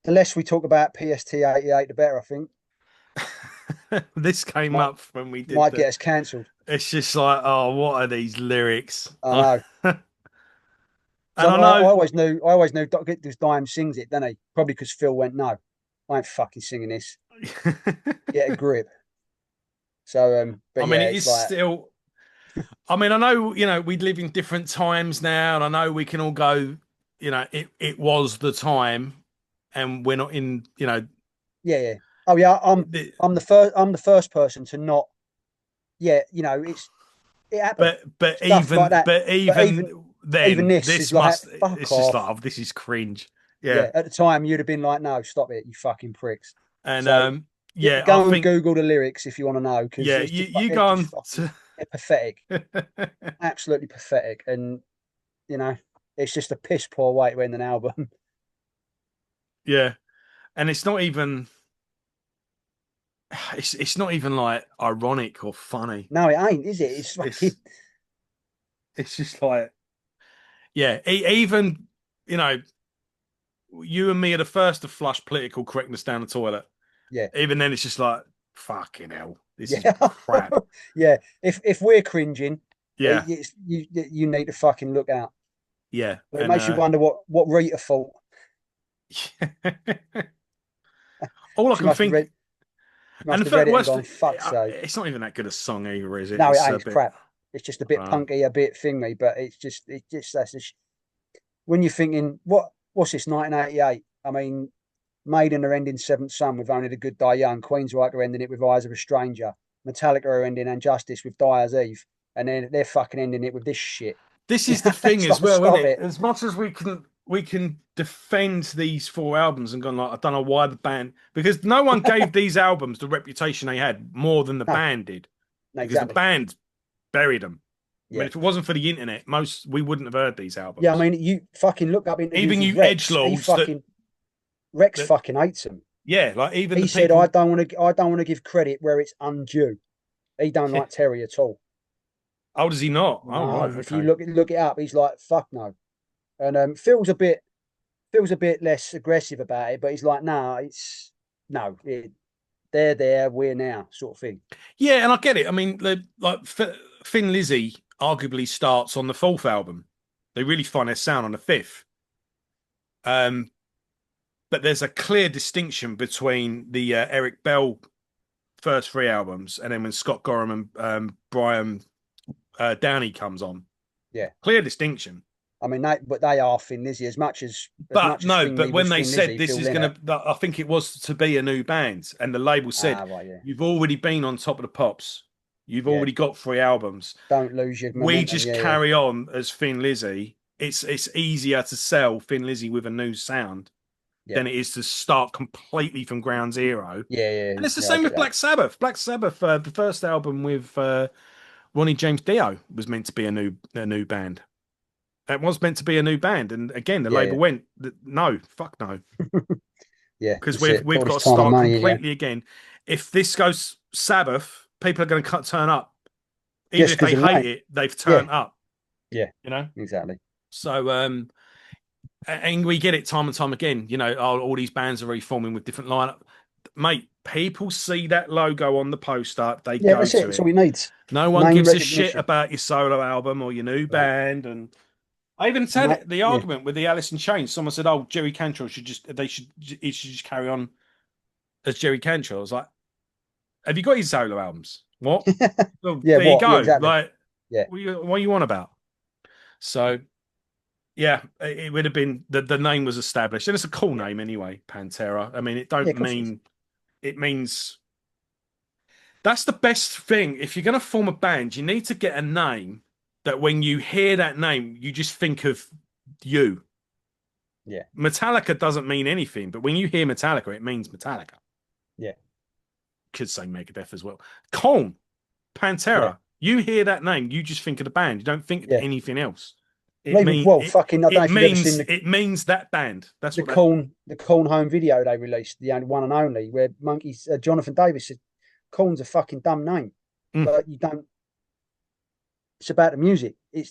Speaker 2: the less we talk about PST 88, the better. I think
Speaker 1: This came
Speaker 2: might
Speaker 1: up when we did
Speaker 2: might
Speaker 1: the.
Speaker 2: get us cancelled.
Speaker 1: It's just like, oh, what are these lyrics?
Speaker 2: I know.
Speaker 1: And
Speaker 2: So
Speaker 1: I
Speaker 2: I
Speaker 1: know,
Speaker 2: always knew This Dime sings it, doesn't he? Probably because Phil went, no, I ain't fucking singing this. Get a grip. So
Speaker 1: I
Speaker 2: but
Speaker 1: mean,
Speaker 2: yeah,
Speaker 1: it
Speaker 2: it's
Speaker 1: is
Speaker 2: like
Speaker 1: still. I mean, I know, we live in different times now, and I know we can all go, it was the time, and we're not in,
Speaker 2: yeah. Oh yeah,
Speaker 1: the,
Speaker 2: I'm the first person to not yeah, it happened.
Speaker 1: but
Speaker 2: Stuff like that. But
Speaker 1: even
Speaker 2: even
Speaker 1: then,
Speaker 2: this is like fuck
Speaker 1: it's just like,
Speaker 2: off.
Speaker 1: oh, this is cringe. Yeah.
Speaker 2: Yeah, at the time you'd have been like, no, stop it, you fucking pricks.
Speaker 1: And
Speaker 2: So
Speaker 1: yeah, I
Speaker 2: go and
Speaker 1: think,
Speaker 2: Google the lyrics if you want to know, because
Speaker 1: yeah,
Speaker 2: it's just
Speaker 1: you
Speaker 2: they're
Speaker 1: go
Speaker 2: just
Speaker 1: on
Speaker 2: fucking
Speaker 1: to,
Speaker 2: they're pathetic, absolutely pathetic, and you know it's just a piss poor way to end an album.
Speaker 1: yeah, and it's not even like ironic or funny.
Speaker 2: No, it ain't, is it?
Speaker 1: It's
Speaker 2: It's fucking
Speaker 1: it's it's just like, yeah, even, you know, you and me are the first to flush political correctness down the toilet.
Speaker 2: yeah,
Speaker 1: Even then, it's just like, fucking hell, this is
Speaker 2: yeah,
Speaker 1: crap.
Speaker 2: yeah. If we're cringing,
Speaker 1: Yeah,
Speaker 2: you need to fucking look out.
Speaker 1: yeah,
Speaker 2: But it
Speaker 1: and
Speaker 2: makes you wonder what Rita thought.
Speaker 1: all I
Speaker 2: She
Speaker 1: can
Speaker 2: must have
Speaker 1: think,
Speaker 2: read, she
Speaker 1: and
Speaker 2: must
Speaker 1: the
Speaker 2: have
Speaker 1: fact
Speaker 2: read it and
Speaker 1: was,
Speaker 2: gone, "Fuck's sake."
Speaker 1: it's not even that good a song either, is it?
Speaker 2: No, it
Speaker 1: It's
Speaker 2: ain't.
Speaker 1: a
Speaker 2: It's
Speaker 1: bit.
Speaker 2: crap. It's just a bit
Speaker 1: Uh,
Speaker 2: punky, a bit thingy, but it just when you're thinking, what's this 1988? I mean, Maiden are ending Seventh Son with Only the Good Die Young. Queensryche are ending it with Eyes of a Stranger. Metallica are ending And Justice with Dyer's Eve, and then they're fucking ending it with this shit.
Speaker 1: this
Speaker 2: You
Speaker 1: is the
Speaker 2: know,
Speaker 1: thing
Speaker 2: it's
Speaker 1: as
Speaker 2: like
Speaker 1: well, isn't
Speaker 2: stop
Speaker 1: it?
Speaker 2: it.
Speaker 1: As much as we can defend these four albums and gone like, I don't know why the band, because no one gave these albums the reputation they had more than the
Speaker 2: No,
Speaker 1: band did,
Speaker 2: no,
Speaker 1: because the
Speaker 2: exactly.
Speaker 1: band buried them. I mean,
Speaker 2: Yeah,
Speaker 1: if it wasn't for the internet, we wouldn't have heard these
Speaker 2: yeah. I
Speaker 1: albums.
Speaker 2: mean, you fucking look up interviews
Speaker 1: Even
Speaker 2: with
Speaker 1: you edge
Speaker 2: Rex.
Speaker 1: lords
Speaker 2: Rex
Speaker 1: that
Speaker 2: fucking hates them.
Speaker 1: yeah, like even
Speaker 2: He
Speaker 1: the
Speaker 2: said,
Speaker 1: people.
Speaker 2: I don't want to give credit where it's undue. He don't
Speaker 1: Yeah.
Speaker 2: like Terry at all.
Speaker 1: Oh, does he not? Oh,
Speaker 2: No,
Speaker 1: right,
Speaker 2: if you
Speaker 1: okay.
Speaker 2: look it up, he's like, fuck no. And Phil's a bit less aggressive about it, but he's like, nah, it's no, they're there, we're now, sort of thing.
Speaker 1: Yeah, and I get it. I mean, like Thin Lizzy arguably starts on the fourth album. They really find their sound on the fifth. Um, but there's a clear distinction between the Eric Bell first three albums and then when Scott Gorham and Brian Downey comes on.
Speaker 2: Yeah.
Speaker 1: Clear distinction.
Speaker 2: I mean, but they are Thin Lizzy as
Speaker 1: But
Speaker 2: much as
Speaker 1: no, but
Speaker 2: Thingy
Speaker 1: when
Speaker 2: was
Speaker 1: they
Speaker 2: Thin
Speaker 1: said
Speaker 2: Lizzy.
Speaker 1: this
Speaker 2: Phil
Speaker 1: is going
Speaker 2: Lynott.
Speaker 1: to, I think it was to be a new band, and the label said,
Speaker 2: Ah, right, yeah,
Speaker 1: you've already been on top of the pops. You've
Speaker 2: yeah.
Speaker 1: already got three albums.
Speaker 2: Don't lose your
Speaker 1: We
Speaker 2: momentum.
Speaker 1: just
Speaker 2: Yeah, yeah,
Speaker 1: carry on as Thin Lizzy. It's easier to sell Thin Lizzy with a new sound
Speaker 2: yeah,
Speaker 1: than it is to start completely from ground zero.
Speaker 2: yeah, yeah,
Speaker 1: And it's the
Speaker 2: yeah. I
Speaker 1: same
Speaker 2: get
Speaker 1: with
Speaker 2: that.
Speaker 1: Black Sabbath. Black Sabbath, the first album with Ronnie James Dio was meant to be a new band. It was meant to be a new band, and again, the
Speaker 2: Yeah,
Speaker 1: label
Speaker 2: yeah,
Speaker 1: went, no, fuck no,
Speaker 2: yeah.
Speaker 1: because
Speaker 2: That's
Speaker 1: we've
Speaker 2: it. Put
Speaker 1: we've
Speaker 2: all this
Speaker 1: got to
Speaker 2: time and
Speaker 1: start
Speaker 2: money in, yeah.
Speaker 1: completely again. If this goes Sabbath, people are going to turn up, even
Speaker 2: Just
Speaker 1: if
Speaker 2: because
Speaker 1: they
Speaker 2: of the
Speaker 1: hate
Speaker 2: name.
Speaker 1: it, they've
Speaker 2: Yeah,
Speaker 1: turned up.
Speaker 2: yeah,
Speaker 1: You know,
Speaker 2: exactly.
Speaker 1: so and we get it time and time again. All these bands are reforming with different lineup. Mate, people see that logo on the poster, they
Speaker 2: Yeah,
Speaker 1: go
Speaker 2: that's it.
Speaker 1: to
Speaker 2: That's all
Speaker 1: it.
Speaker 2: he needs.
Speaker 1: No one
Speaker 2: Name
Speaker 1: gives a shit
Speaker 2: recognition.
Speaker 1: about your solo album or your new
Speaker 2: No,
Speaker 1: band. And I even said
Speaker 2: no,
Speaker 1: it, the
Speaker 2: yeah,
Speaker 1: argument with the Alice in Chains. Someone said, "Oh, Jerry Cantrell he should just carry on as Jerry Cantrell." I was like, "Have you got his solo albums? What? Well,
Speaker 2: yeah.
Speaker 1: there you
Speaker 2: What? Yeah,
Speaker 1: go.
Speaker 2: exactly.
Speaker 1: Like,
Speaker 2: Yeah,
Speaker 1: what you want about?" So yeah, it would have been the name was established, and it's a cool
Speaker 2: yeah,
Speaker 1: name anyway, Pantera. I mean,
Speaker 2: yeah. Of course it is.
Speaker 1: it means that's the best thing. If you're going to form a band, you need to get a name that when you hear that name, you just think of you.
Speaker 2: Yeah,
Speaker 1: Metallica doesn't mean anything, but when you hear Metallica, it means Metallica.
Speaker 2: yeah,
Speaker 1: Could say Megadeth as well. Korn,
Speaker 2: yeah,
Speaker 1: Pantera. You hear that name, you just think of the band. You don't think of
Speaker 2: yeah.
Speaker 1: anything else. It
Speaker 2: Well, even
Speaker 1: mean
Speaker 2: well,
Speaker 1: it
Speaker 2: fucking. I don't know
Speaker 1: it
Speaker 2: if you've ever
Speaker 1: means
Speaker 2: seen
Speaker 1: it means that band. That's
Speaker 2: the
Speaker 1: what that.
Speaker 2: Corn home video they released, the only one and only, where Monkeys Jonathan Davis said, "Corn's a fucking dumb name,
Speaker 1: Mm,
Speaker 2: but you don't. It's about the music. He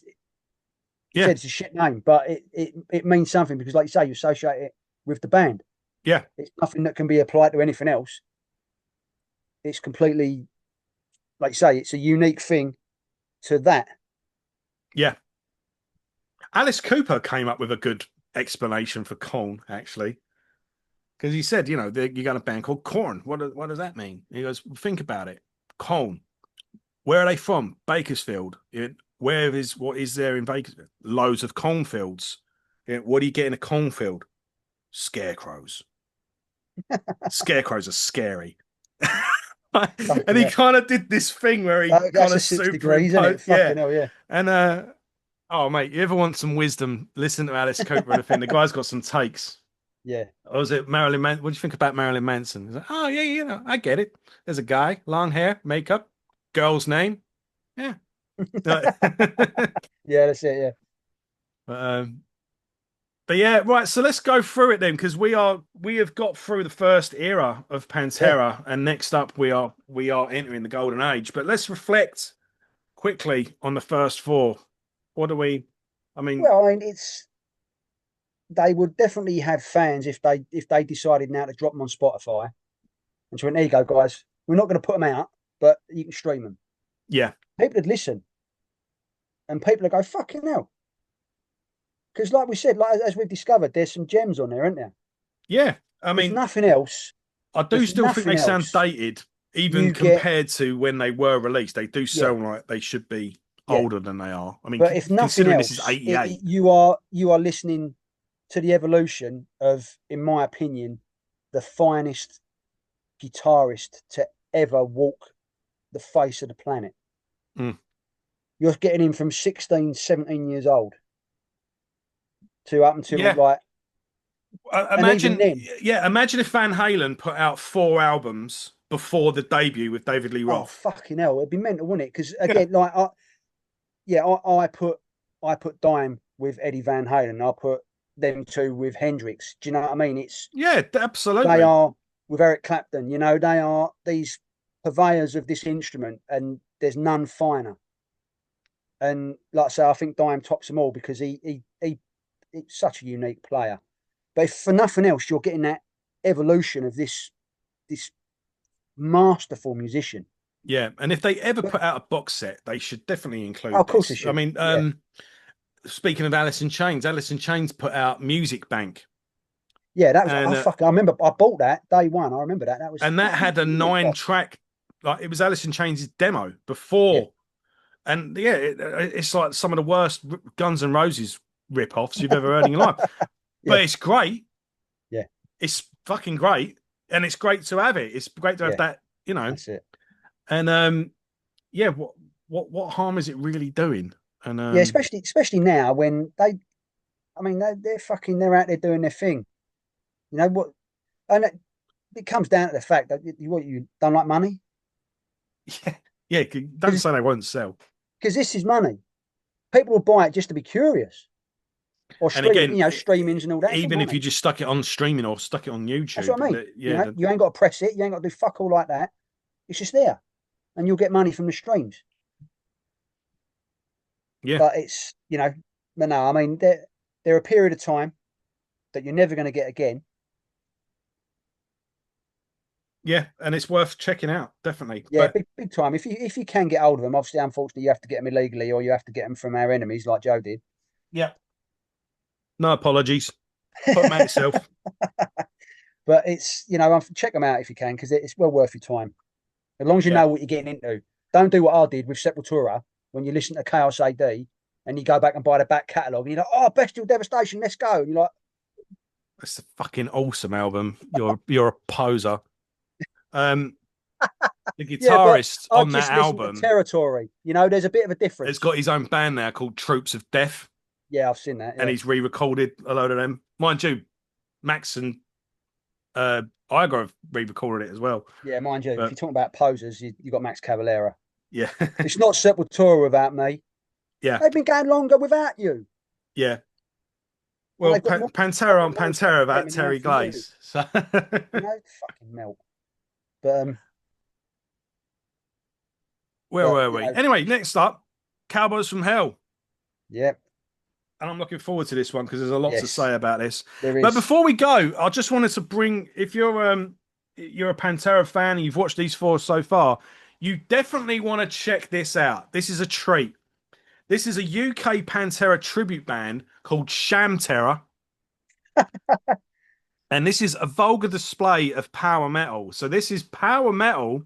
Speaker 1: yeah,
Speaker 2: said it's a shit name, but it means something because, like you say, you associate it with the band.
Speaker 1: yeah,
Speaker 2: It's nothing that can be applied to anything else. It's completely, like you say, it's a unique thing to that.
Speaker 1: yeah. Alice Cooper came up with a good explanation for Korn, actually. Because he said, you got a band called Corn. What does that mean? He goes, think about it. Corn. Where are they from? Bakersfield. What is there in Bakersfield? Loads of cornfields. What do you get in a cornfield? Scarecrows. Scarecrows are scary. And
Speaker 2: Fucking
Speaker 1: he
Speaker 2: hell.
Speaker 1: kind of did this thing where he kind
Speaker 2: That's a
Speaker 1: of
Speaker 2: 6 degrees, isn't it?
Speaker 1: superimposed, yeah.
Speaker 2: Fucking hell, yeah.
Speaker 1: And oh mate, you ever want some wisdom? Listen to Alice Cooper and the thing. The guy's got some takes.
Speaker 2: Yeah.
Speaker 1: Or was it Marilyn Manson? What do you think about Marilyn Manson? He's like, oh, yeah, I get it. There's a guy, long hair, makeup, girl's name. Yeah.
Speaker 2: Yeah, that's it, yeah.
Speaker 1: but, but yeah, right. So let's go through it then, because we have got through the first era of
Speaker 2: Yeah.
Speaker 1: Pantera, and next up we are entering the golden age. But let's reflect quickly on the first four. What do we? I mean,
Speaker 2: Well, I mean, they would definitely have fans if they decided now to drop them on Spotify and to went, there you go, guys. We're not going to put them out, but you can stream them.
Speaker 1: yeah,
Speaker 2: People would listen, and people would go, fucking hell. Because, like we said, like as we've discovered, there's some gems on there, aren't there?
Speaker 1: yeah. I
Speaker 2: If
Speaker 1: mean,
Speaker 2: nothing else,
Speaker 1: I do
Speaker 2: if
Speaker 1: still think
Speaker 2: nothing
Speaker 1: they sound
Speaker 2: else,
Speaker 1: dated, even
Speaker 2: you get,
Speaker 1: compared to when they were released. They do
Speaker 2: yeah,
Speaker 1: sound like they should be
Speaker 2: yeah.
Speaker 1: older than they are. I mean,
Speaker 2: But if nothing
Speaker 1: considering this is
Speaker 2: else,
Speaker 1: '88,
Speaker 2: you are listening to the evolution of, in my opinion, the finest guitarist to ever walk the face of the planet.
Speaker 1: mm.
Speaker 2: You're getting him from 16, 17 years old to up until
Speaker 1: Yeah.
Speaker 2: like, and even
Speaker 1: Imagine,
Speaker 2: then,
Speaker 1: yeah, imagine if Van Halen put out four albums before the debut with David Lee
Speaker 2: oh
Speaker 1: Roth.
Speaker 2: fucking hell, it'd be mental, wouldn't it? Because
Speaker 1: Yeah,
Speaker 2: again, like, yeah, I put Dime with Eddie Van Halen. I put them two with Hendrix. Do you know what I mean?
Speaker 1: yeah,
Speaker 2: They
Speaker 1: absolutely.
Speaker 2: are with Eric Clapton. They are these purveyors of this instrument, and there's none finer. And like I say, I think Dime tops them all because he's such a unique player. But if for nothing else, you're getting that evolution of this masterful musician.
Speaker 1: Yeah, and if they ever
Speaker 2: But
Speaker 1: put out a box set, they should definitely
Speaker 2: oh,
Speaker 1: include
Speaker 2: of course, they
Speaker 1: this. I
Speaker 2: should.
Speaker 1: mean,
Speaker 2: Yeah,
Speaker 1: speaking of Alice in Chains, Alice in Chains put out Music Bank,
Speaker 2: Yeah, that was.
Speaker 1: and
Speaker 2: I remember. I bought that day one. I remember that. That was
Speaker 1: that
Speaker 2: fucking
Speaker 1: had a
Speaker 2: brilliant.
Speaker 1: 9 track, like it was Alice in Chains' demo
Speaker 2: Yeah,
Speaker 1: before. And yeah, it's like some of the worst Guns N' Roses rip-offs you've ever heard in your life.
Speaker 2: yeah,
Speaker 1: But it's great.
Speaker 2: yeah,
Speaker 1: It's fucking great. And it's great to have it. It's great to have
Speaker 2: yeah.
Speaker 1: that, you know.
Speaker 2: That's it.
Speaker 1: And yeah, what harm is it really doing? And
Speaker 2: Yeah, especially now when I mean, they're out there doing their thing. You know what? And it comes down to the fact that you don't like money
Speaker 1: yeah, yeah, don't
Speaker 2: because
Speaker 1: say they won't sell.
Speaker 2: this is money. People will buy it just to be curious or
Speaker 1: And
Speaker 2: stream,
Speaker 1: again,
Speaker 2: streamings and all that. It's all
Speaker 1: even if you
Speaker 2: money.
Speaker 1: just stuck it on streaming or stuck it on
Speaker 2: That's what I
Speaker 1: YouTube,
Speaker 2: mean. You
Speaker 1: yeah,
Speaker 2: know, you ain't got to press it. You ain't got to do fuck all like that. It's just there, and you'll get money from the streams.
Speaker 1: yeah,
Speaker 2: But it's but no, I mean they're a period of time that you're never going to get again.
Speaker 1: yeah, and it's worth checking out, definitely.
Speaker 2: Yeah,
Speaker 1: But
Speaker 2: big time. If you can get hold of them, obviously, unfortunately, you have to get them illegally, or you have to get them from our enemies, like Joe did.
Speaker 1: yeah, no apologies. Put them out yourself.
Speaker 2: But it's check them out if you can because it's well worth your time. As long as you
Speaker 1: Yeah,
Speaker 2: know what you're getting into. Don't do what I did with Sepultura when you listen to Chaos AD and you go back and buy the back catalogue and you're like, oh, Bestial Devastation, let's go. And you're like,
Speaker 1: it's a fucking awesome album. You're a poser. Um, the
Speaker 2: yeah, but
Speaker 1: guitarist
Speaker 2: I
Speaker 1: on that
Speaker 2: just listen to
Speaker 1: album
Speaker 2: Territory. There's a bit of a
Speaker 1: has
Speaker 2: difference.
Speaker 1: got his own band now called Troops of Death,
Speaker 2: Yeah, I've seen that.
Speaker 1: and
Speaker 2: Yeah,
Speaker 1: he's re-recorded a load of them. Mind you, Max and Iger have re-recorded it as well.
Speaker 2: yeah, mind you, if
Speaker 1: But
Speaker 2: you're talking about posers, you got Max Cavalera.
Speaker 1: yeah,
Speaker 2: It's not Sepultura without me.
Speaker 1: yeah,
Speaker 2: They've been going longer without you,
Speaker 1: yeah.
Speaker 2: and
Speaker 1: Well,
Speaker 2: they've got more
Speaker 1: Pantera
Speaker 2: fucking
Speaker 1: on
Speaker 2: money spent
Speaker 1: Pantera
Speaker 2: on them
Speaker 1: about
Speaker 2: than they have
Speaker 1: Terry
Speaker 2: for you.
Speaker 1: Glaze. So
Speaker 2: Fucking melt. But
Speaker 1: where were we? Anyway, next up, Cowboys from Hell.
Speaker 2: yeah,
Speaker 1: And I'm looking forward to this one because there's a lot to
Speaker 2: yes,
Speaker 1: say about this.
Speaker 2: there
Speaker 1: But
Speaker 2: is.
Speaker 1: before we go, I just wanted to bring if you're a Pantera fan and you've watched these four so far, you definitely want to check this out. This is a treat. This is a UK Pantera tribute band called Sham Terror, and this is a vulgar display of power metal. So this is power metal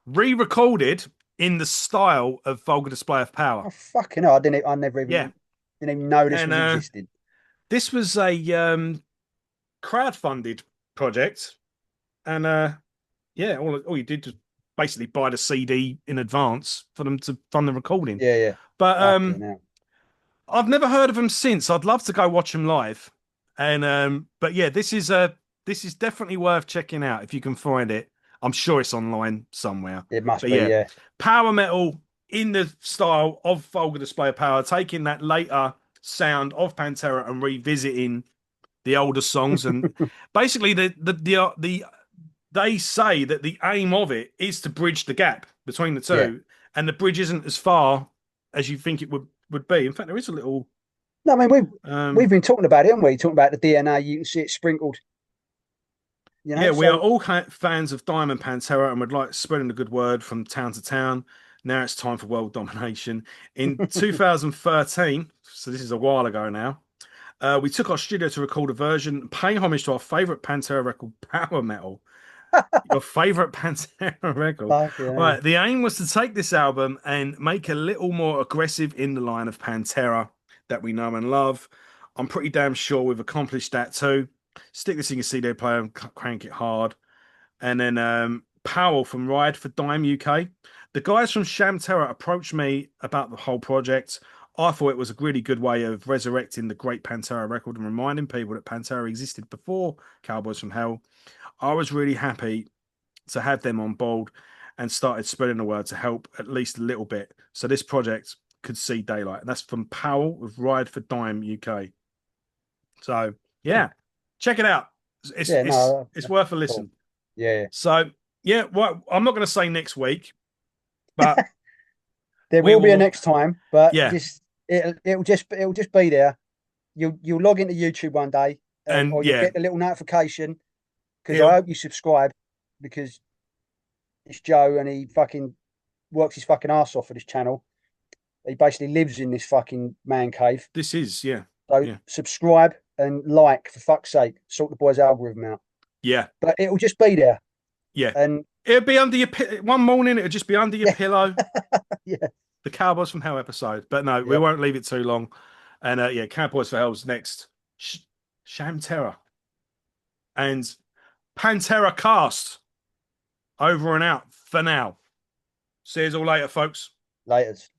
Speaker 1: re-recorded in the style of vulgar display of power.
Speaker 2: Oh fucking hell! I never
Speaker 1: Yeah,
Speaker 2: didn't even know this
Speaker 1: and
Speaker 2: was existed.
Speaker 1: this was a crowd-funded project, and yeah, all you did was basically buy the CD in advance for them to fund the recording.
Speaker 2: Yeah, yeah.
Speaker 1: But
Speaker 2: Fucking hell.
Speaker 1: I've never heard of them since. I'd love to go watch them live. And but yeah, this is definitely worth checking out if you can find it. I'm sure it's online somewhere.
Speaker 2: It must
Speaker 1: But
Speaker 2: be,
Speaker 1: yeah,
Speaker 2: yeah.
Speaker 1: power metal in the style of Vulgar Display of Power, taking that later sound of Pantera and revisiting the older songs. And basically, the they say that the aim of it is to bridge the gap between the
Speaker 2: Yeah.
Speaker 1: two, and the bridge isn't as far as you think it would be. In fact, there is a little.
Speaker 2: No, I mean we've
Speaker 1: Um,
Speaker 2: been talking about it, haven't we? Talking about the DNA, you can see it sprinkled,
Speaker 1: yeah, we are
Speaker 2: so
Speaker 1: all fans of Diamond Pantera and would like spreading the good word from town to town. Now it's time for world domination. In 2013, so this is a while ago now, we took our studio to record a version paying homage to our favourite Pantera record, Power Metal. Your favourite Pantera record.
Speaker 2: fucking hell.
Speaker 1: Right, the aim was to take this album and make a little more aggressive in the line of Pantera that we know and love. I'm pretty damn sure we've accomplished that too. Stick this in your CD player and crank it hard. And then Powell from Ride for Dime UK. The guys from Sham Terror approached me about the whole project. I thought it was a really good way of resurrecting the great Pantera record and reminding people that Pantera existed before Cowboys from Hell. I was really happy to have them on board and started spreading the word to help at least a little bit so this project could see daylight. And that's from Powell with Ride for Dime UK. So yeah, check it out.
Speaker 2: Yeah, no,
Speaker 1: It's worth a
Speaker 2: cool.
Speaker 1: listen.
Speaker 2: Yeah, yeah.
Speaker 1: So yeah, well, I'm not going to say next week, but
Speaker 2: There
Speaker 1: we
Speaker 2: will be a
Speaker 1: will.
Speaker 2: next time, but
Speaker 1: Yeah,
Speaker 2: just it'll just be there. You'll log into YouTube one day,
Speaker 1: and
Speaker 2: or you'll
Speaker 1: yeah,
Speaker 2: get the little notification because I
Speaker 1: it'll
Speaker 2: hope you subscribe because it's Joe and he fucking works his fucking ass off for this channel. He basically lives in this fucking man cave.
Speaker 1: this is yeah,
Speaker 2: So
Speaker 1: yeah,
Speaker 2: subscribe and like, for fuck's sake, sort the boys' algorithm out.
Speaker 1: Yeah,
Speaker 2: But it'll just be there.
Speaker 1: yeah.
Speaker 2: And
Speaker 1: It'll be under your one morning. It'll just be under your
Speaker 2: yeah,
Speaker 1: pillow.
Speaker 2: yeah,
Speaker 1: The Cowboys from Hell episode. But no, we
Speaker 2: yep.
Speaker 1: won't leave it too long. And yeah, Cowboys for Hell's next. Sham Terror and Panteracast over and out for now. See you all later, folks.
Speaker 2: Laters.